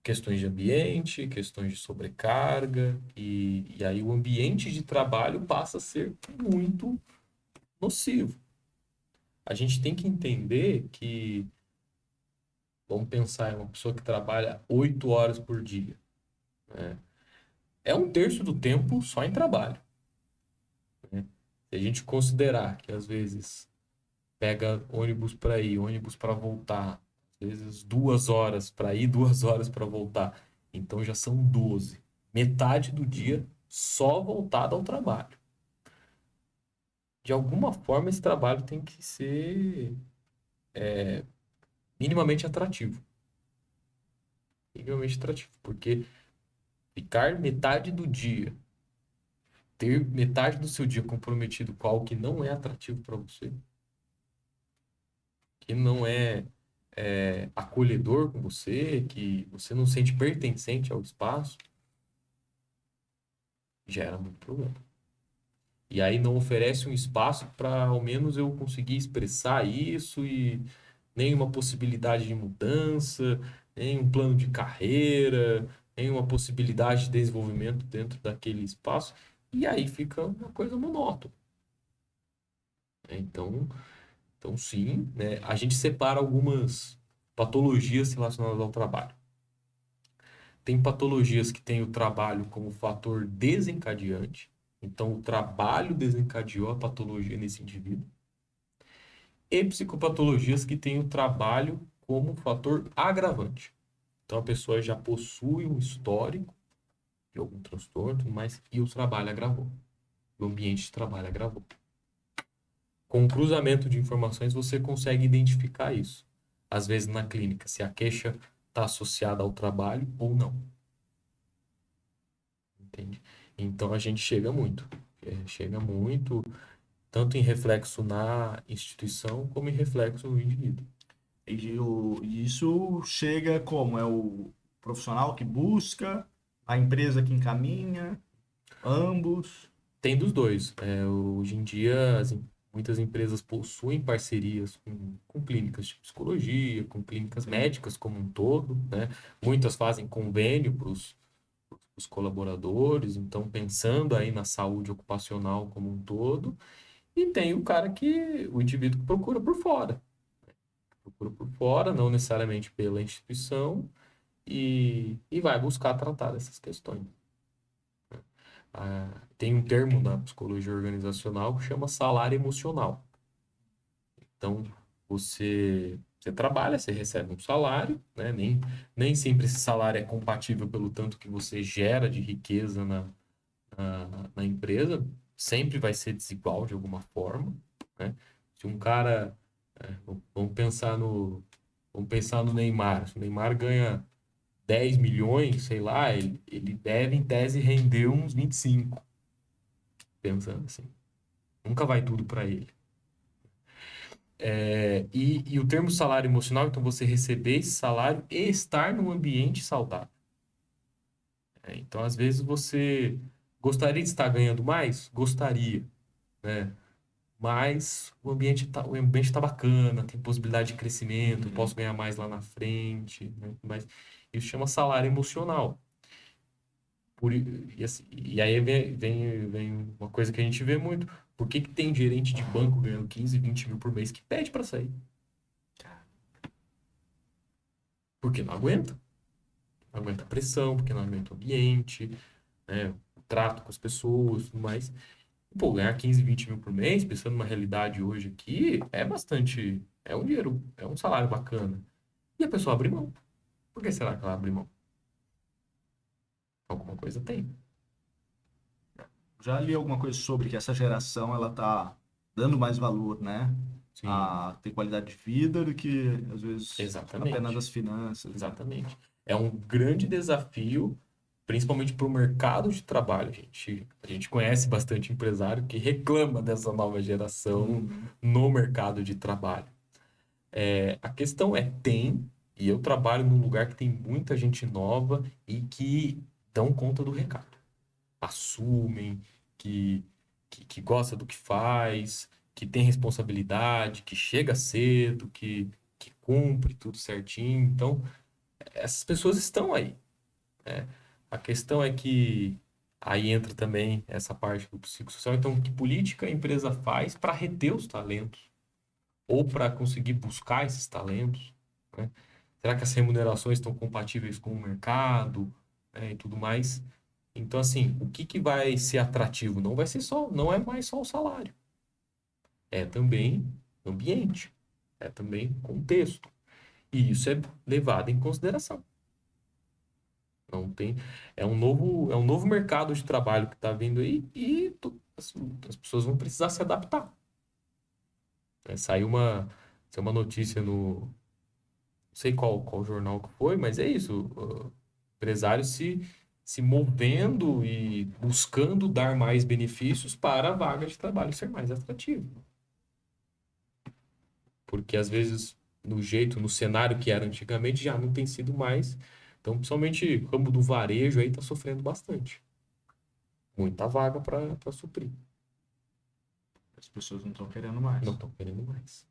Questões de ambiente, questões de sobrecarga, e aí o ambiente de trabalho passa a ser muito nocivo. A gente tem que entender que, vamos pensar em uma pessoa que trabalha 8 horas por dia, né? É um terço do tempo só em trabalho, né? Se a gente considerar que às vezes pega ônibus para ir, ônibus para voltar, às vezes 2 horas para ir, 2 horas para voltar, então já são 12. Metade do dia só voltado ao trabalho. De alguma forma, esse trabalho tem que ser minimamente atrativo. Minimamente atrativo, porque ficar metade do dia, ter metade do seu dia comprometido com algo que não é atrativo para você, que não é acolhedor com você, que você não sente pertencente ao espaço, gera muito problema. E aí não oferece um espaço para ao menos eu conseguir expressar isso e nenhuma possibilidade de mudança, nem um plano de carreira, nenhuma possibilidade de desenvolvimento dentro daquele espaço. E aí fica uma coisa monótona, né? Então sim, né, a gente separa algumas patologias relacionadas ao trabalho. Tem patologias que têm o trabalho como fator desencadeante. Então, o trabalho desencadeou a patologia nesse indivíduo. E psicopatologias que têm o trabalho como fator agravante. Então, a pessoa já possui um histórico de algum transtorno, mas e o trabalho agravou. O ambiente de trabalho agravou. Com o cruzamento de informações, você consegue identificar isso. Às vezes, na clínica, se a queixa está associada ao trabalho ou não. Entende? Então a gente chega muito, tanto em reflexo na instituição como em reflexo no indivíduo. E isso chega como? É o profissional que busca, a empresa que encaminha, ambos. Tem dos dois. Hoje em dia, muitas empresas possuem parcerias com clínicas de psicologia, com clínicas médicas como um todo, né? Muitas fazem convênio para os colaboradores, então pensando aí na saúde ocupacional como um todo. E tem o indivíduo que procura por fora, não necessariamente pela instituição, e vai buscar tratar dessas questões. Tem um termo na psicologia organizacional que chama salário emocional. Então, você trabalha, você recebe um salário, né? Nem sempre esse salário é compatível pelo tanto que você gera de riqueza na empresa, sempre vai ser desigual de alguma forma, né? Se um cara, é, vamos pensar no Neymar. Se o Neymar ganha 10 milhões, sei lá, ele deve, em tese, render uns 25, pensando assim. Nunca vai tudo para ele. E o termo salário emocional, então você receber esse salário e estar num ambiente saudável. Então, às vezes, você gostaria de estar ganhando mais? Gostaria, né? Mas o ambiente tá bacana, tem possibilidade de crescimento, eu posso ganhar mais lá na frente, né? Mas isso chama salário emocional. E aí vem uma coisa que a gente vê muito. Por que tem gerente de banco ganhando 15, 20 mil por mês que pede para sair? Porque não aguenta. Não aguenta a pressão, porque não aguenta o ambiente, né? O trato com as pessoas, tudo mais. Pô, ganhar 15, 20 mil por mês, pensando numa realidade hoje aqui, é bastante. É um dinheiro, é um salário bacana. E a pessoa abre mão. Por que será que ela abre mão? Alguma coisa tem. Já li alguma coisa sobre que essa geração ela tá dando mais valor, né? Sim, A ter qualidade de vida do que, às vezes, apenas exatamente. as finanças, né? Exatamente. É um grande desafio, principalmente para o mercado de trabalho. A gente conhece bastante empresário que reclama dessa nova geração Uhum. no mercado de trabalho. A questão tem, E eu trabalho num lugar que tem muita gente nova e que dão conta do recado. Assumem, que gosta do que faz, que tem responsabilidade, que chega cedo, que cumpre tudo certinho. Então, essas pessoas estão aí, né? A questão é que aí entra também essa parte do psicossocial. Então, que política a empresa faz para reter os talentos ou para conseguir buscar esses talentos, né? Será que as remunerações estão compatíveis com o mercado, né, e tudo mais? Então, assim, o que que vai ser atrativo? Não vai ser só, não é mais só o salário. É também ambiente, é também contexto. E isso é levado em consideração. Não tem, é um novo mercado de trabalho que está vindo aí e as pessoas vão precisar se adaptar. Saiu uma notícia no, não sei qual jornal que foi, mas é isso. Empresários se movendo e buscando dar mais benefícios para a vaga de trabalho ser mais atrativa. Porque às vezes, no cenário que era antigamente, já não tem sido mais. Então, principalmente o ramo do varejo aí está sofrendo bastante. Muita vaga para suprir. As pessoas não estão querendo Não mais. estão querendo mais.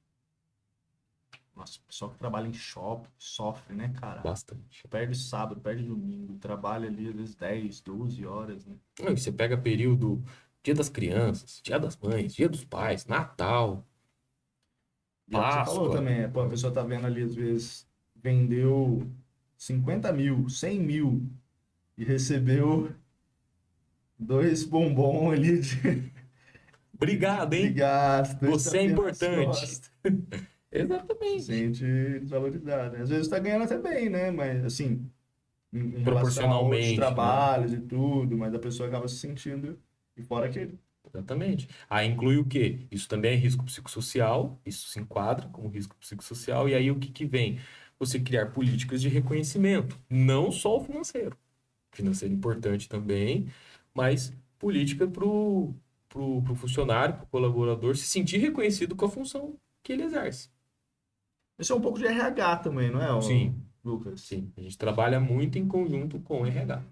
Nossa, o pessoal que trabalha em shopping sofre, né, cara? Bastante. Perde sábado, perde domingo, trabalha ali às vezes 10, 12 horas, né? Não, e você pega período Dia das Crianças, Dia das Mães, Dia dos Pais, Natal, E é o que você falou Páscoa. também, pô, a pessoa tá vendo ali, às vezes, vendeu 50 mil, 100 mil e recebeu dois bombons ali Obrigado, de hein? gasto, dois Você é tapinhas nas importante. costas. Se Exatamente. sente desvalorizado, né? Às vezes tá ganhando até bem, né? Mas, assim, em relação a outros Proporcionalmente, né? trabalhos e tudo, mas a pessoa acaba se sentindo e fora aquele. Exatamente. Aí inclui o quê? Isso também é risco psicossocial, isso se enquadra como risco psicossocial, e aí o que que vem? Você criar políticas de reconhecimento, não só o financeiro. Financeiro importante também, mas política pro funcionário, pro colaborador se sentir reconhecido com a função que ele exerce. Esse é um pouco de RH também, não é, Sim, Lucas? sim. A gente trabalha muito em conjunto com o RH.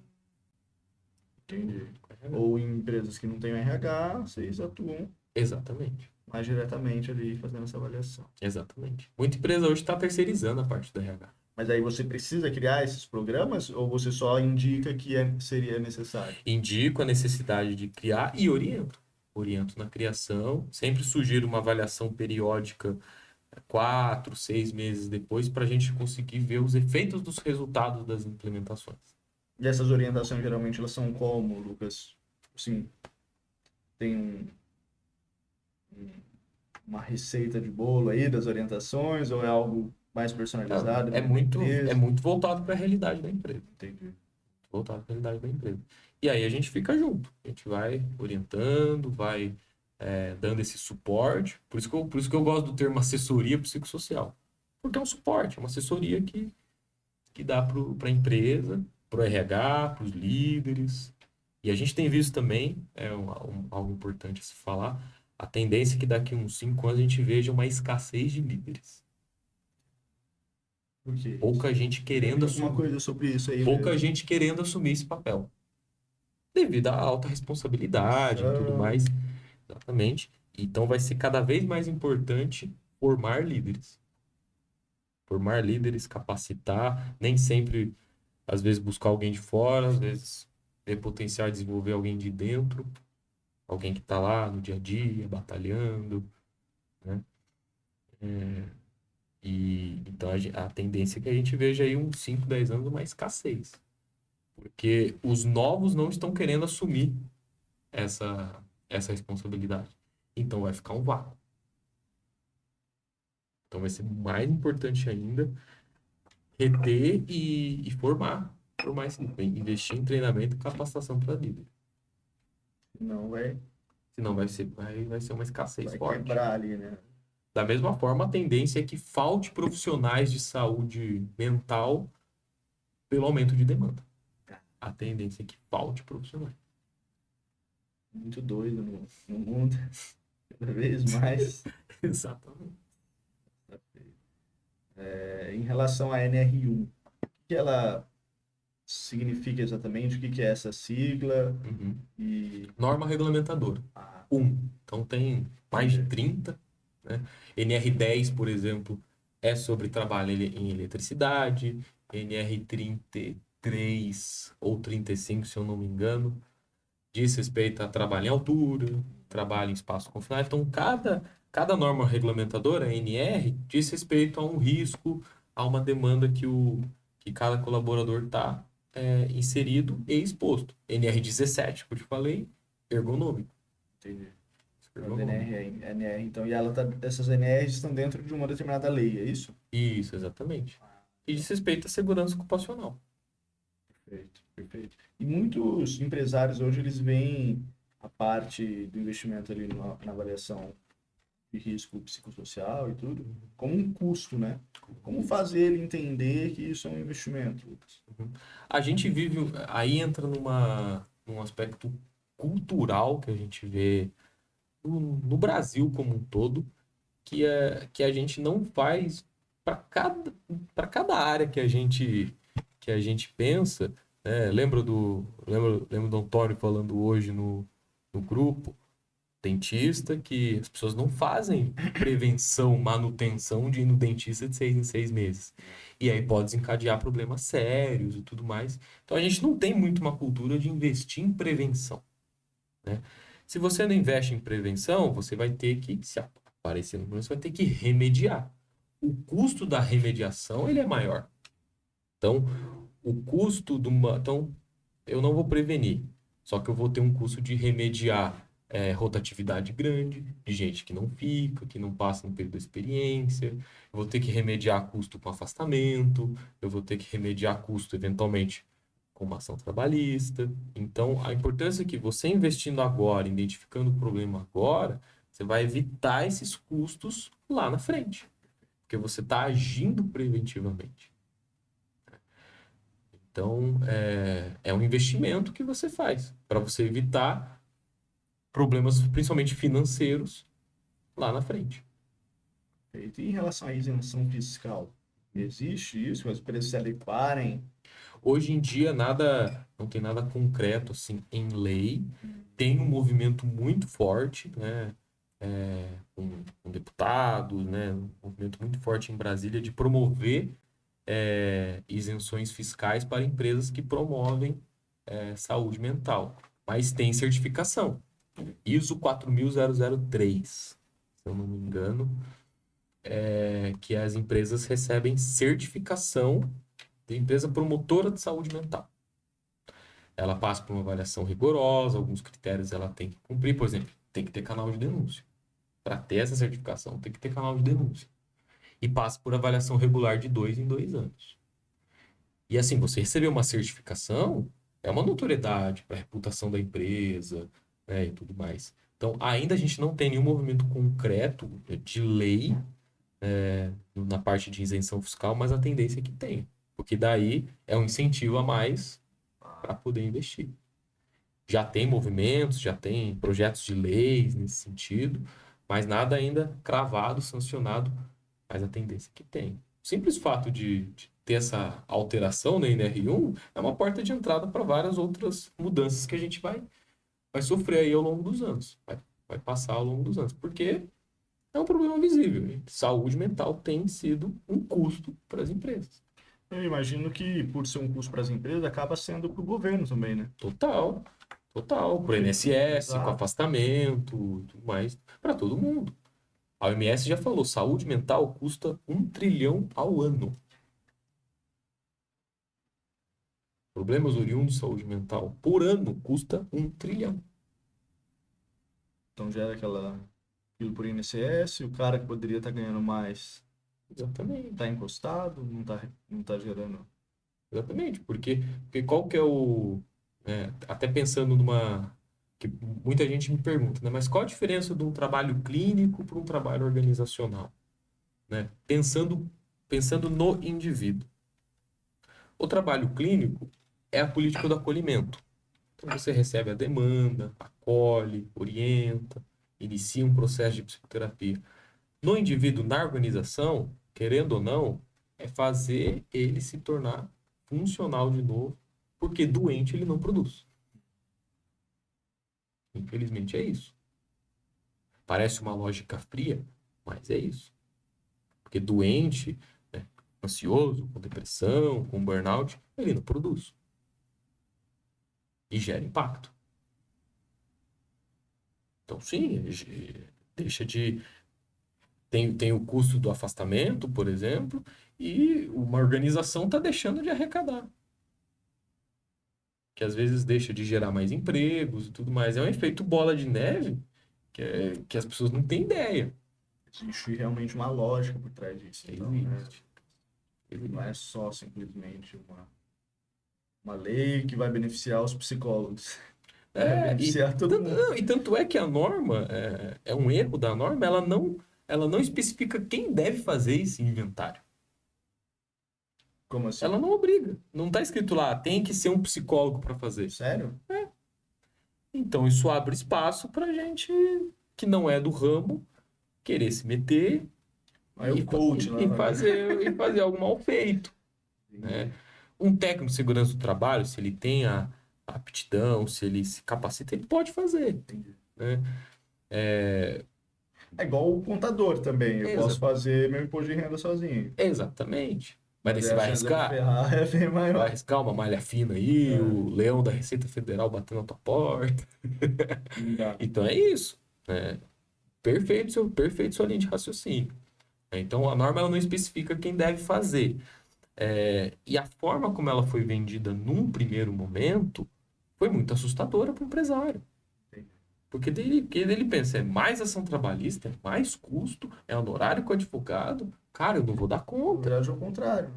Entendi. Com o RH. Ou em empresas que não têm RH, vocês atuam Exatamente. mais diretamente ali fazendo essa avaliação. Exatamente. Muita empresa hoje está terceirizando a parte do RH. Mas aí você precisa criar esses programas ou você só indica que seria necessário? Indico a necessidade de criar e oriento. Oriento na criação, sempre sugiro uma avaliação periódica 4, 6 meses depois para a gente conseguir ver os efeitos dos resultados das implementações. E essas orientações geralmente elas são como, Lucas? Assim, tem uma receita de bolo aí das orientações ou é algo mais personalizado É, da é empresa? muito voltado para a realidade da empresa. Entendi. Voltado para a realidade da empresa. E aí a gente fica junto, a gente vai orientando, vai dando esse suporte. Por isso que eu gosto do termo assessoria psicossocial. Porque é um suporte, é uma assessoria que dá para a empresa, para o RH, para os líderes. E a gente tem visto também, algo importante a se falar, a tendência é que daqui a uns 5 anos a gente veja uma escassez de líderes. Por que isso? Pouca gente Eu querendo vi alguma assumir, coisa sobre isso aí pouca mesmo. gente querendo assumir esse papel. Devido à alta responsabilidade e tudo Pressão. mais. Exatamente. Então vai ser cada vez mais importante formar líderes. Formar líderes, capacitar, nem sempre, às vezes, buscar alguém de fora, às vezes ver potencial de desenvolver alguém de dentro, alguém que está lá no dia a dia, batalhando, né? E então a tendência é que a gente veja aí uns 5, 10 anos uma escassez. Porque os novos não estão querendo assumir essa responsabilidade. Então vai ficar um vácuo. Então vai ser mais importante ainda reter e formar. Formar investir em treinamento e capacitação para líder. Não vai, Senão vai ser uma escassez vai forte. quebrar ali, né? Da mesma forma, a tendência é que falte profissionais de saúde mental pelo aumento de demanda. A tendência é que falte profissionais. Muito doido no mundo, cada vez mais. Exatamente. Em relação à NR1, o que ela significa exatamente? O que é essa sigla? Uhum. E. Norma regulamentadora. Ah, Então tem mais de entendi. 30, né? NR10, por exemplo, é sobre trabalho em eletricidade. NR33 ou 35, se eu não me engano, diz respeito a trabalho em altura, trabalho em espaço confinado. Então, cada norma regulamentadora, NR, diz respeito a um risco, a uma demanda que cada colaborador está inserido e exposto. NR17, que eu te falei, ergonômico. Entendi. As Ergonômico. NR, então, essas NRs estão dentro de uma determinada lei, é isso? Isso, exatamente. E diz respeito à segurança ocupacional. Perfeito, perfeito. E muitos empresários hoje eles veem a parte do investimento ali na avaliação de risco psicossocial e tudo como um custo, né? Como fazer ele entender que isso é um investimento, Lucas? A gente vive, aí entra num aspecto cultural que a gente vê no Brasil como um todo, que a gente não faz para cada área que a gente pensa, né? Lembro do Antônio falando hoje no grupo, dentista, que as pessoas não fazem prevenção, manutenção de ir no dentista de 6 em 6 meses. E aí pode desencadear problemas sérios e tudo mais. Então a gente não tem muito uma cultura de investir em prevenção, né? Se você não investe em prevenção, você vai ter que, se aparecer no problema, você vai ter que remediar. O custo da remediação, ele é maior. Então, o custo de uma... Então, eu não vou prevenir, só que eu vou ter um custo de remediar rotatividade grande, de gente que não fica, que não passa no período da experiência. Eu vou ter que remediar custo com afastamento, eu vou ter que remediar custo, eventualmente, com uma ação trabalhista. Então, a importância é que você investindo agora, identificando o problema agora, você vai evitar esses custos lá na frente, porque você está agindo preventivamente. Então, é um investimento que você faz para você evitar problemas, principalmente financeiros, lá na frente. Perfeito. E em relação à isenção fiscal, existe isso? As empresas se adequarem? Hoje em dia, não tem nada concreto assim em lei. Tem um movimento muito forte, né? Com deputados, né? Um movimento muito forte em Brasília de promover isenções fiscais para empresas que promovem saúde mental. Mas tem certificação. ISO 4.003, se eu não me engano, que as empresas recebem certificação de empresa promotora de saúde mental. Ela passa por uma avaliação rigorosa, alguns critérios ela tem que cumprir, por exemplo, tem que ter canal de denúncia. Para ter essa certificação, tem que ter canal de denúncia. E passa por avaliação regular de 2 em 2 anos. E assim, você receber uma certificação é uma notoriedade para a reputação da empresa, né, e tudo mais. Então, ainda a gente não tem nenhum movimento concreto de lei na parte de isenção fiscal, mas a tendência é que tenha. Porque daí é um incentivo a mais para poder investir. Já tem movimentos, já tem projetos de leis nesse sentido, mas nada ainda cravado, sancionado, mas a tendência é que tem. O simples fato de ter essa alteração na NR1 é uma porta de entrada para várias outras mudanças que a gente vai sofrer aí ao longo dos anos. Vai passar ao longo dos anos. Porque é um problema visível. E saúde mental tem sido um custo para as empresas. Eu imagino que, por ser um custo para as empresas, acaba sendo para o governo também, né? Total, total. Para o Porque, INSS, com exato. afastamento, tudo mais, para todo mundo. A OMS já falou, saúde mental custa 1 trilhão ao ano. Problemas oriundos de saúde mental por ano custa 1 trilhão. Então gera aquilo por INSS, o cara que poderia estar ganhando mais está Exatamente. encostado, não tá gerando. Exatamente. Porque qual que é o... até pensando numa... Que muita gente me pergunta, né? Mas qual a diferença de um trabalho clínico para um trabalho organizacional? Né? Pensando no indivíduo. O trabalho clínico é a política do acolhimento. Então você recebe a demanda, acolhe, orienta, inicia um processo de psicoterapia. No indivíduo, na organização, querendo ou não, é fazer ele se tornar funcional de novo, porque doente ele não produz. Infelizmente é isso. Parece uma lógica fria, mas é isso. Porque doente, né, ansioso, com depressão, com burnout, ele não produz. E gera impacto. Então, sim, deixa de. Tem o custo do afastamento, por exemplo, e uma organização está deixando de arrecadar. Que às vezes deixa de gerar mais empregos e tudo mais. É um efeito bola de neve que as pessoas não têm ideia. Existe realmente uma lógica por trás disso. Então, né? Existe. Não é só simplesmente uma lei que vai beneficiar os psicólogos. Vai É, beneficiar todo mundo. não, e tanto é que a norma é um erro da norma, ela não especifica quem deve fazer esse inventário. Como assim? Ela não obriga. Não está escrito lá, tem que ser um psicólogo para fazer. Sério? Então isso abre espaço para gente que não é do ramo querer se meter Aí o coach lá. e fazer algo mal feito. Né? Um técnico de segurança do trabalho, se ele tem a aptidão, se ele se capacita, ele pode fazer. Entendi. Né? É igual o contador também. Eu posso Exa- fazer meu imposto de renda sozinho. Exatamente. Mas daí Mas você a vai chance de eu me arriscar? ferrar é bem Vai maior. arriscar uma malha fina aí, o leão da Receita Federal batendo na tua porta. Não dá. Então é isso. Né? Perfeito sua linha de raciocínio. Então a norma ela não especifica quem deve fazer. E a forma como ela foi vendida num primeiro momento foi muito assustadora para o empresário. Porque daí ele pensa, é mais ação trabalhista, é mais custo, é honorário com o advogado. Cara, eu não vou dar Na conta. verdade, é o contrário.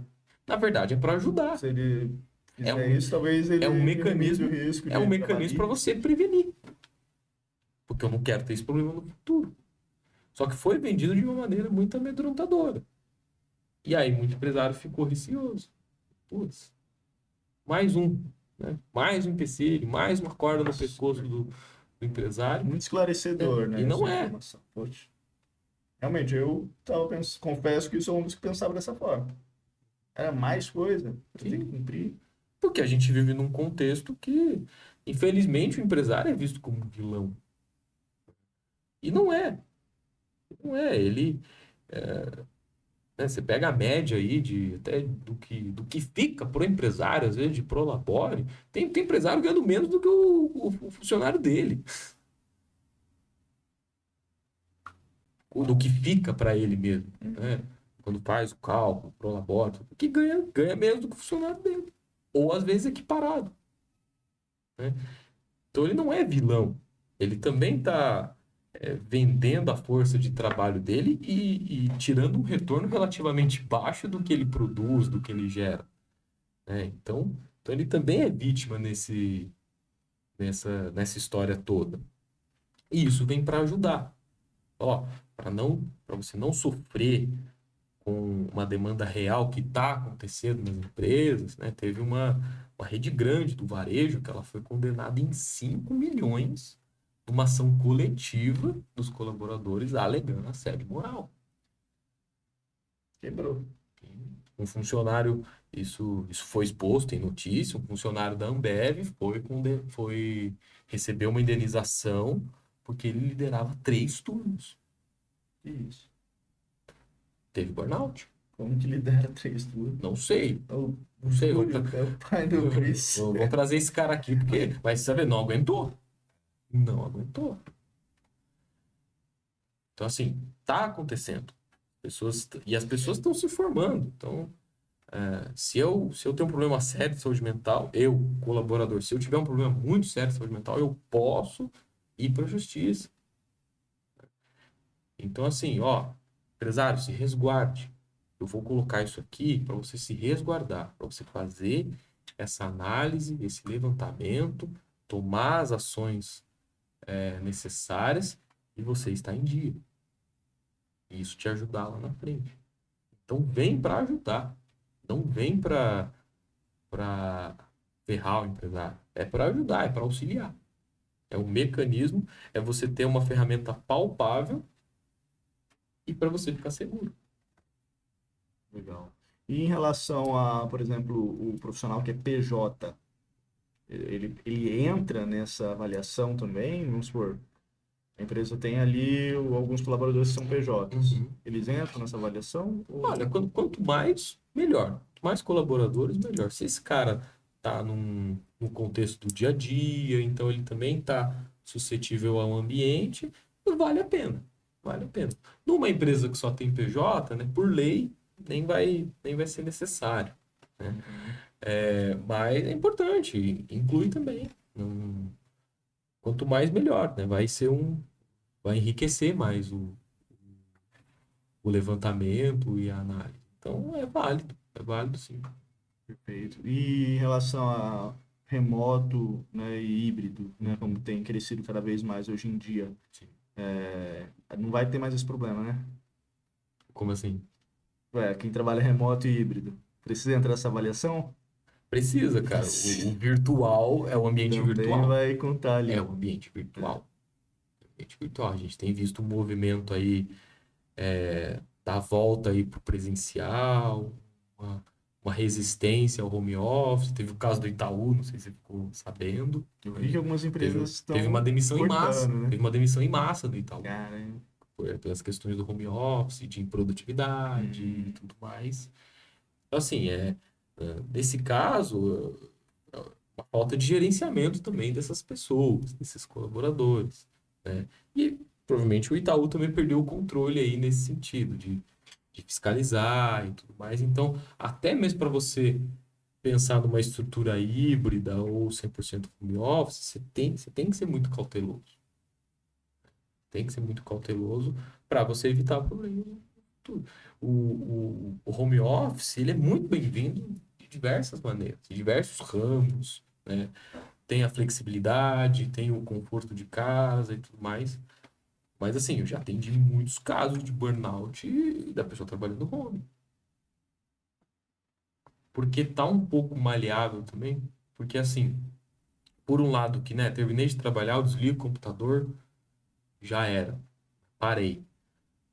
Na verdade, é para ajudar. Se ele É fizer um, isso, talvez ele é um minimize mecanismo, o risco é um de mecanismo para trabalhista. você prevenir. Porque eu não quero ter esse problema no futuro. Só que foi vendido de uma maneira muito amedrontadora. E aí, muito empresário ficou receoso. Putz, mais um, né? Mais um empecilho, mais uma corda no pescoço do empresário. Muito esclarecedor, E né, essa não é. informação. Poxa. Realmente, eu confesso que sou um dos que pensava dessa forma. Era mais coisa, eu tenho que cumprir. Porque a gente vive num contexto que, infelizmente, o empresário é visto como um vilão. E não é. Não é. Ele. Né, você pega a média aí até do que fica pro empresário, às vezes, de prolabore. Tem empresário ganhando menos do que o funcionário dele. Do que fica para ele mesmo. Né? Quando faz o cálculo, prolabore, que ganha menos do que o funcionário dele. Ou às vezes equiparado. Né? Então ele não é vilão. Ele também está vendendo a força de trabalho dele e tirando um retorno relativamente baixo do que ele produz, do que ele gera. Né? Então ele também é vítima nessa história toda. E isso vem para ajudar. Ó, para você não sofrer com uma demanda real que está acontecendo nas empresas, né? Teve uma rede grande do varejo que ela foi condenada em 5 milhões numa ação coletiva dos colaboradores alegando assédio moral. Quebrou. Um funcionário, isso foi exposto em notícia, um funcionário da Ambev recebeu uma indenização porque ele liderava 3 turnos. Que isso? Teve burnout? Como que lidera 3 turnos? Não sei. O Não sei, Júlio, que é o pai do Chris. Vou trazer esse cara aqui, porque. Mas sabe, não aguentou. Não aguentou. Então, assim, tá acontecendo. E as pessoas estão se formando. Então, se eu tenho um problema sério de saúde mental, eu, colaborador, se eu tiver um problema muito sério de saúde mental, eu posso ir para a justiça. Então, assim, ó, empresário, se resguarde. Eu vou colocar isso aqui para você se resguardar, para você fazer essa análise, esse levantamento, tomar as ações necessárias e você está em dia. E isso te ajudar lá na frente. Então, vem para ajudar. Não vem para ferrar o empresário. É para ajudar, é para auxiliar. É um mecanismo, é você ter uma ferramenta palpável e para você ficar seguro. Legal. E em relação a, por exemplo, o profissional que é PJ, ele entra nessa avaliação também? Vamos supor, a empresa tem ali alguns colaboradores que são PJs. Uhum. Eles entram nessa avaliação? Olha, quanto mais, melhor. Quanto mais colaboradores, melhor. Se esse cara tá num contexto do dia a dia, então ele também tá suscetível ao ambiente, vale a pena. Vale a pena. Numa empresa que só tem PJ, né, por lei, nem vai ser necessário, né? Uhum. Mas é importante, inclui também. Quanto mais, melhor, né? Vai enriquecer mais o levantamento e a análise. Então é válido sim. Perfeito. E em relação a remoto, né, e híbrido, né, como tem crescido cada vez mais hoje em dia, Sim. não vai ter mais esse problema, né? Como assim? Quem trabalha remoto e híbrido, precisa entrar nessa avaliação? Precisa, cara. O virtual é o ambiente Também virtual. vai contar É ali. o ambiente virtual. Ambiente virtual. A gente tem visto um movimento aí da volta aí pro presencial, uma, uma resistência ao home office. Teve o caso do Itaú, não sei se você ficou sabendo. Eu vi que algumas Teve, empresas teve uma estão demissão em massa. cortando, né? Teve uma demissão em massa do Itaú. Cara, Pelas questões do home office, de improdutividade e tudo mais. Então, assim, nesse caso, uma falta de gerenciamento também dessas pessoas, desses colaboradores, né? E provavelmente o Itaú também perdeu o controle aí nesse sentido, de fiscalizar e tudo mais. Então, até mesmo para você pensar numa estrutura híbrida ou 100% home office, você tem que ser muito cauteloso. Tem que ser muito cauteloso para você evitar problemas no futuro. O home office, ele é muito bem-vindo de diversas maneiras, de diversos ramos, né? Tem a flexibilidade, tem o conforto de casa e tudo mais. Mas assim, eu já atendi muitos casos de burnout da pessoa trabalhando home. Porque tá um pouco maleável também. Porque assim, por um lado que, né, terminei de trabalhar, eu desligo o computador, já era, parei.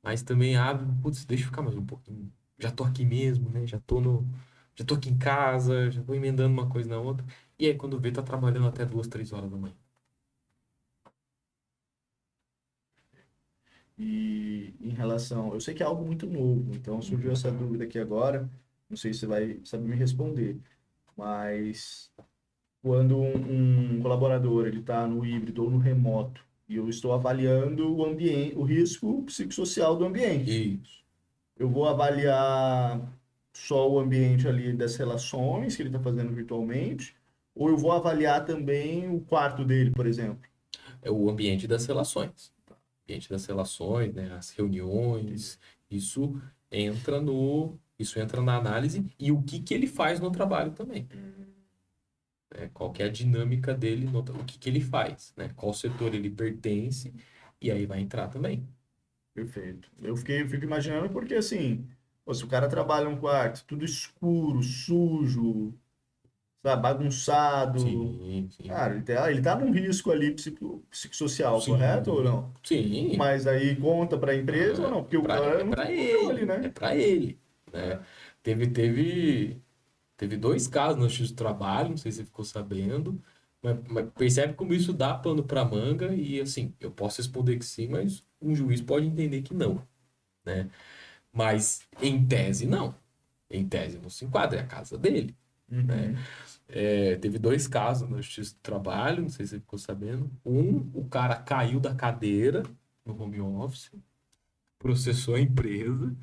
Mas também abre, putz, deixa eu ficar mais um pouquinho. Já tô aqui mesmo, né? Já tô aqui em casa, já vou emendando uma coisa na outra. E aí, quando vê, tá trabalhando até 2, 3 horas da manhã. e em relação, eu sei que é algo muito novo, então surgiu essa dúvida aqui agora, não sei se você vai saber me responder, mas quando um colaborador ele está no híbrido ou no remoto e eu estou avaliando o ambiente, o risco psicossocial do ambiente, Isso. eu vou avaliar só o ambiente ali das relações que ele está fazendo virtualmente, ou eu vou avaliar também o quarto dele, por exemplo. É o ambiente das relações. O ambiente das relações, né? As reuniões, isso isso entra na análise e o que que ele faz no trabalho também. Né? Qual que é a dinâmica dele, o que que ele faz, né? Qual setor ele pertence, e aí vai entrar também. Perfeito. Eu fico imaginando porque assim, pô, se o cara trabalha num quarto tudo escuro, sujo, sabe, bagunçado, Sim, sim. cara, ele tá num risco ali psicossocial, correto ou Sim, não? sim. Mas aí conta para a empresa ou Ah, não? Porque o pra, cara é não tem para controle, ele, é né? para ele, É. né? Teve dois casos no X do trabalho, não sei se você ficou sabendo, mas percebe como isso dá pano para manga e assim, eu posso responder que sim, mas um juiz pode entender que não, né? Mas em tese não, em tese não se enquadra, é a casa dele, né? Uhum. Teve dois casos no Justiça do Trabalho, não sei se você ficou sabendo. O cara caiu da cadeira no home office, processou a empresa,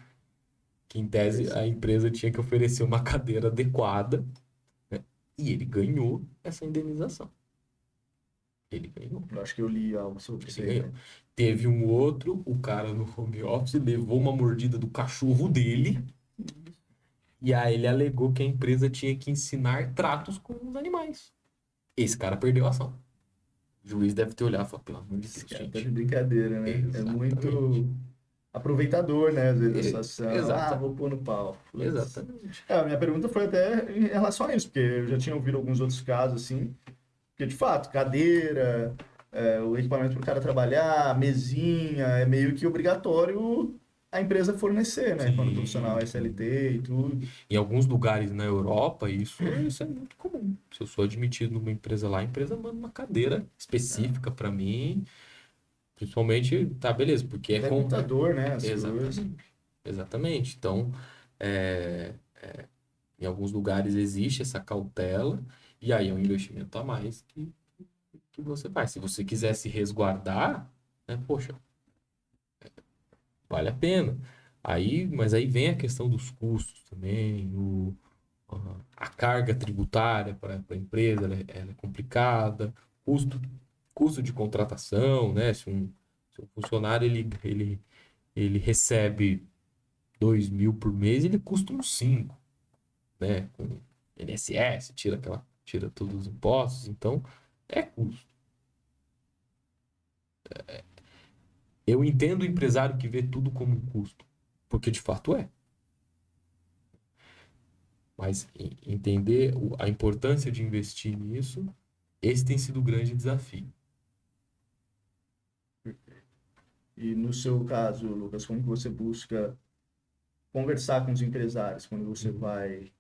que em tese a empresa tinha que oferecer uma cadeira adequada, né? E ele ganhou essa indenização. Ele ganhou. Eu acho que eu li algo sobre Ele isso aí, ganhou. né? Teve um outro, o cara no home office levou uma mordida do cachorro dele, e aí ele alegou que a empresa tinha que ensinar tratos com os animais. Esse cara perdeu a ação. O juiz deve ter olhado e falado, pelo amor de Esse Deus, cara tá de gente. brincadeira, né? É Exatamente. muito aproveitador, né? Às vezes a situação. Ah, Exata, vou pôr no pau. Putz. exatamente. A minha pergunta foi até em relação a isso, porque eu já tinha ouvido alguns outros casos assim, porque de fato, cadeira, o equipamento para o cara trabalhar, mesinha, é meio que obrigatório a empresa fornecer, né? Quando o profissional é Sim. CLT e tudo. Em alguns lugares na Europa, isso é muito comum. Se eu sou admitido numa empresa lá, a empresa manda uma cadeira específica para mim, principalmente, tá, beleza, porque é Até com... computador, né? As coisas. Exatamente, exatamente. Então, é, em alguns lugares existe essa cautela, e aí é um investimento a mais que você faz. Se você quiser se resguardar, né, poxa, vale a pena. Aí, mas aí vem a questão dos custos também, a carga tributária para a empresa, ela é complicada, custo de contratação, né? Se um funcionário ele recebe 2.000 por mês, ele custa uns 5, né? Com INSS, tira todos os impostos, então é custo. Eu entendo o empresário que vê tudo como um custo, porque de fato é. Mas entender a importância de investir nisso, esse tem sido o grande desafio. E no seu caso, Lucas, como que você busca conversar com os empresários quando você Uhum. vai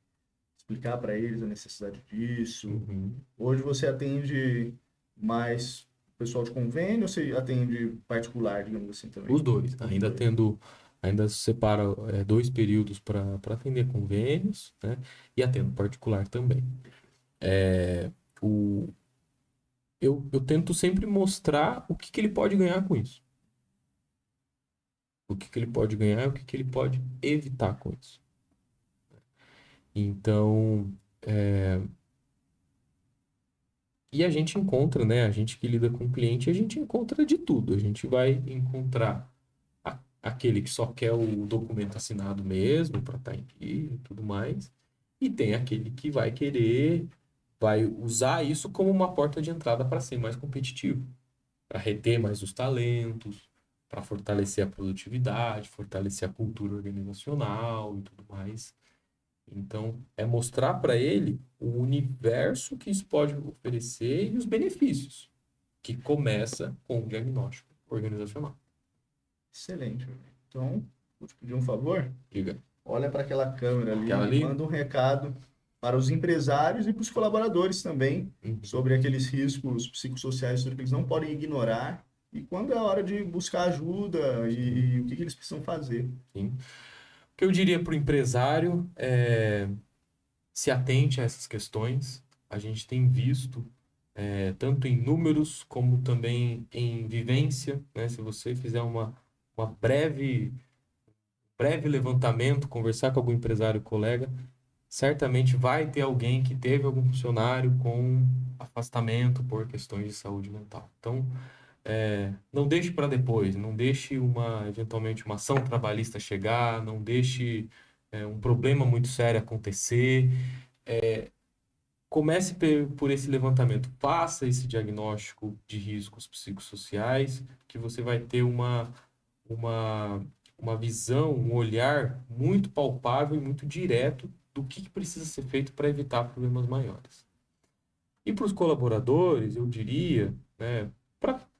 explicar para eles a necessidade disso? Uhum. Hoje você atende mais pessoal de convênio ou você atende particular, digamos assim, também? Os dois, Os ainda dois. tendo, ainda separa dois períodos para atender convênios, né? E atendo particular também. É, o, eu tento sempre mostrar o que ele pode ganhar com isso. O que ele pode ganhar e o que ele pode evitar com isso. Então, e a gente encontra, né? A gente que lida com o cliente, a gente encontra de tudo. A gente vai encontrar aquele que só quer o documento assinado mesmo para estar em dia e tudo mais. E tem aquele que vai usar isso como uma porta de entrada para ser mais competitivo, para reter mais os talentos, para fortalecer a produtividade, fortalecer a cultura organizacional e tudo mais. Então, é mostrar para ele o universo que isso pode oferecer e os benefícios, que começa com o diagnóstico organizacional. Excelente. Então, vou te pedir um favor. Diga, Olha para aquela câmera aquela ali e ali? manda um recado para os empresários e para os colaboradores também Uhum. sobre aqueles riscos psicossociais que eles não podem ignorar e quando é a hora de buscar ajuda e o que eles precisam fazer. Sim. O que eu diria para o empresário é se atente a essas questões. A gente tem visto, tanto em números como também em vivência, né? Se você fizer uma breve levantamento, conversar com algum empresário colega, certamente vai ter alguém que teve algum funcionário com afastamento por questões de saúde mental. Então, não deixe para depois, não deixe eventualmente uma ação trabalhista chegar, não deixe um problema muito sério acontecer. Comece por esse levantamento, faça esse diagnóstico de riscos psicossociais, que você vai ter uma, uma visão, um olhar muito palpável e muito direto do que precisa ser feito para evitar problemas maiores. E para os colaboradores, eu diria, né,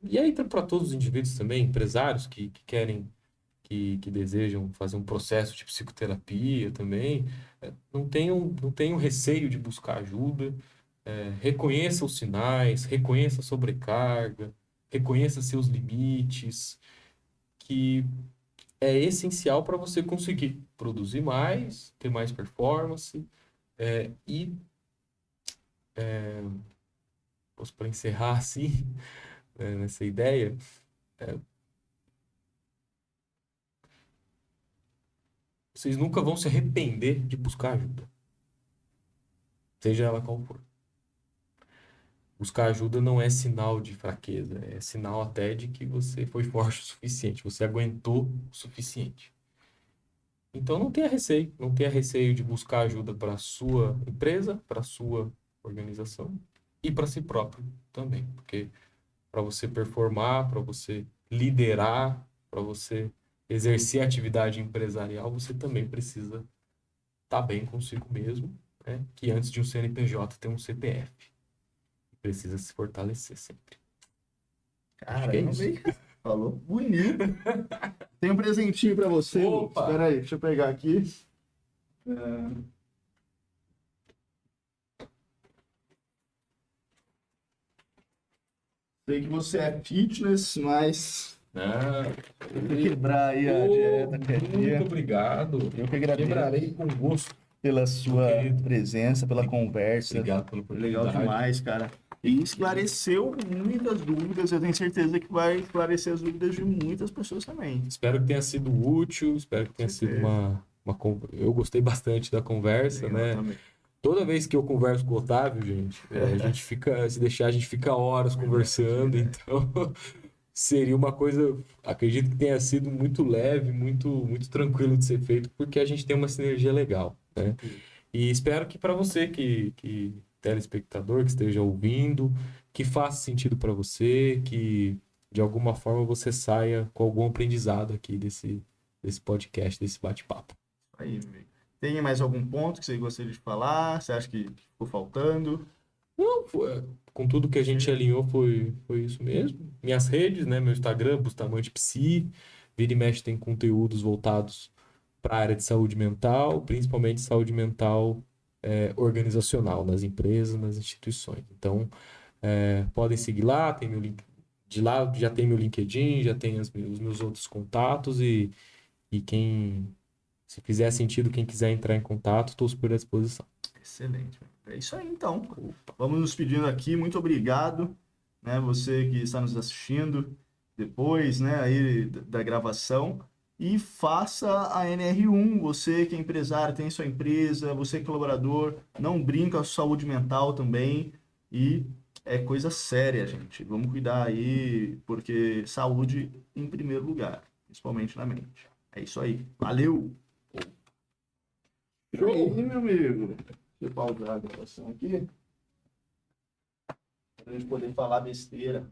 e aí para todos os indivíduos também, empresários que querem, que desejam fazer um processo de psicoterapia também, não tenham receio de buscar ajuda, reconheça os sinais, reconheça a sobrecarga, reconheça seus limites, que é essencial para você conseguir produzir mais, ter mais performance, e, para encerrar assim, nessa ideia, vocês nunca vão se arrepender de buscar ajuda, seja ela qual for. Buscar ajuda não é sinal de fraqueza, é sinal até de que você foi forte o suficiente, você aguentou o suficiente. Então não tenha receio de buscar ajuda para a sua empresa, para a sua organização e para si próprio também, porque para você performar, para você liderar, para você exercer atividade empresarial, você também precisa estar bem consigo mesmo, né? Que antes de um CNPJ tem um CPF. Precisa se fortalecer sempre. Acho que é Caramba, isso. hein? Falou bonito. Tem um presentinho pra você, Lucas. Opa! Espera aí, deixa eu pegar aqui. É, sei que você é fitness, mas Ah, tem que quebrar aí a dieta qualquer dia. muito obrigado. Eu que agradeço Quebrarei com gosto. pela sua querido. presença, pela conversa. Obrigado pela Foi legal oportunidade. demais, cara. E esclareceu muitas dúvidas. Eu tenho certeza que vai esclarecer as dúvidas de muitas pessoas também. Espero que tenha sido útil, espero que tenha sido Eu gostei bastante da conversa, Eu né? também. Toda vez que eu converso com o Otávio, gente, a gente fica, se deixar, a gente fica horas conversando, então seria uma coisa, acredito que tenha sido muito leve, muito tranquilo de ser feito, porque a gente tem uma sinergia legal, né? E espero que para você, que telespectador, que esteja ouvindo, que faça sentido para você, que de alguma forma você saia com algum aprendizado aqui desse podcast, desse bate-papo. Aí, amigo. Tem mais algum ponto que você gostaria de falar? Você acha que ficou faltando? Não, com tudo que a gente alinhou foi isso mesmo. Minhas redes, né? Meu Instagram, Bustamante Psi, vira e mexe tem conteúdos voltados para a área de saúde mental, principalmente saúde mental organizacional, nas empresas, nas instituições. Então, podem seguir lá, tem meu link. De lá já tem meu LinkedIn, já tem os meus outros contatos e se fizer sentido, quem quiser entrar em contato, estou super à disposição. Excelente. É isso aí, então. Vamos nos pedindo aqui. Muito obrigado, né? Você que está nos assistindo depois, né? Aí da gravação. E faça a NR1. Você que é empresário, tem sua empresa, você que é colaborador, não brinca com a saúde mental também. E é coisa séria, gente. Vamos cuidar aí, porque saúde em primeiro lugar, principalmente na mente. É isso aí. Valeu! E aí, meu amigo? Deixa eu pausar a gravação aqui, para a gente poder falar besteira.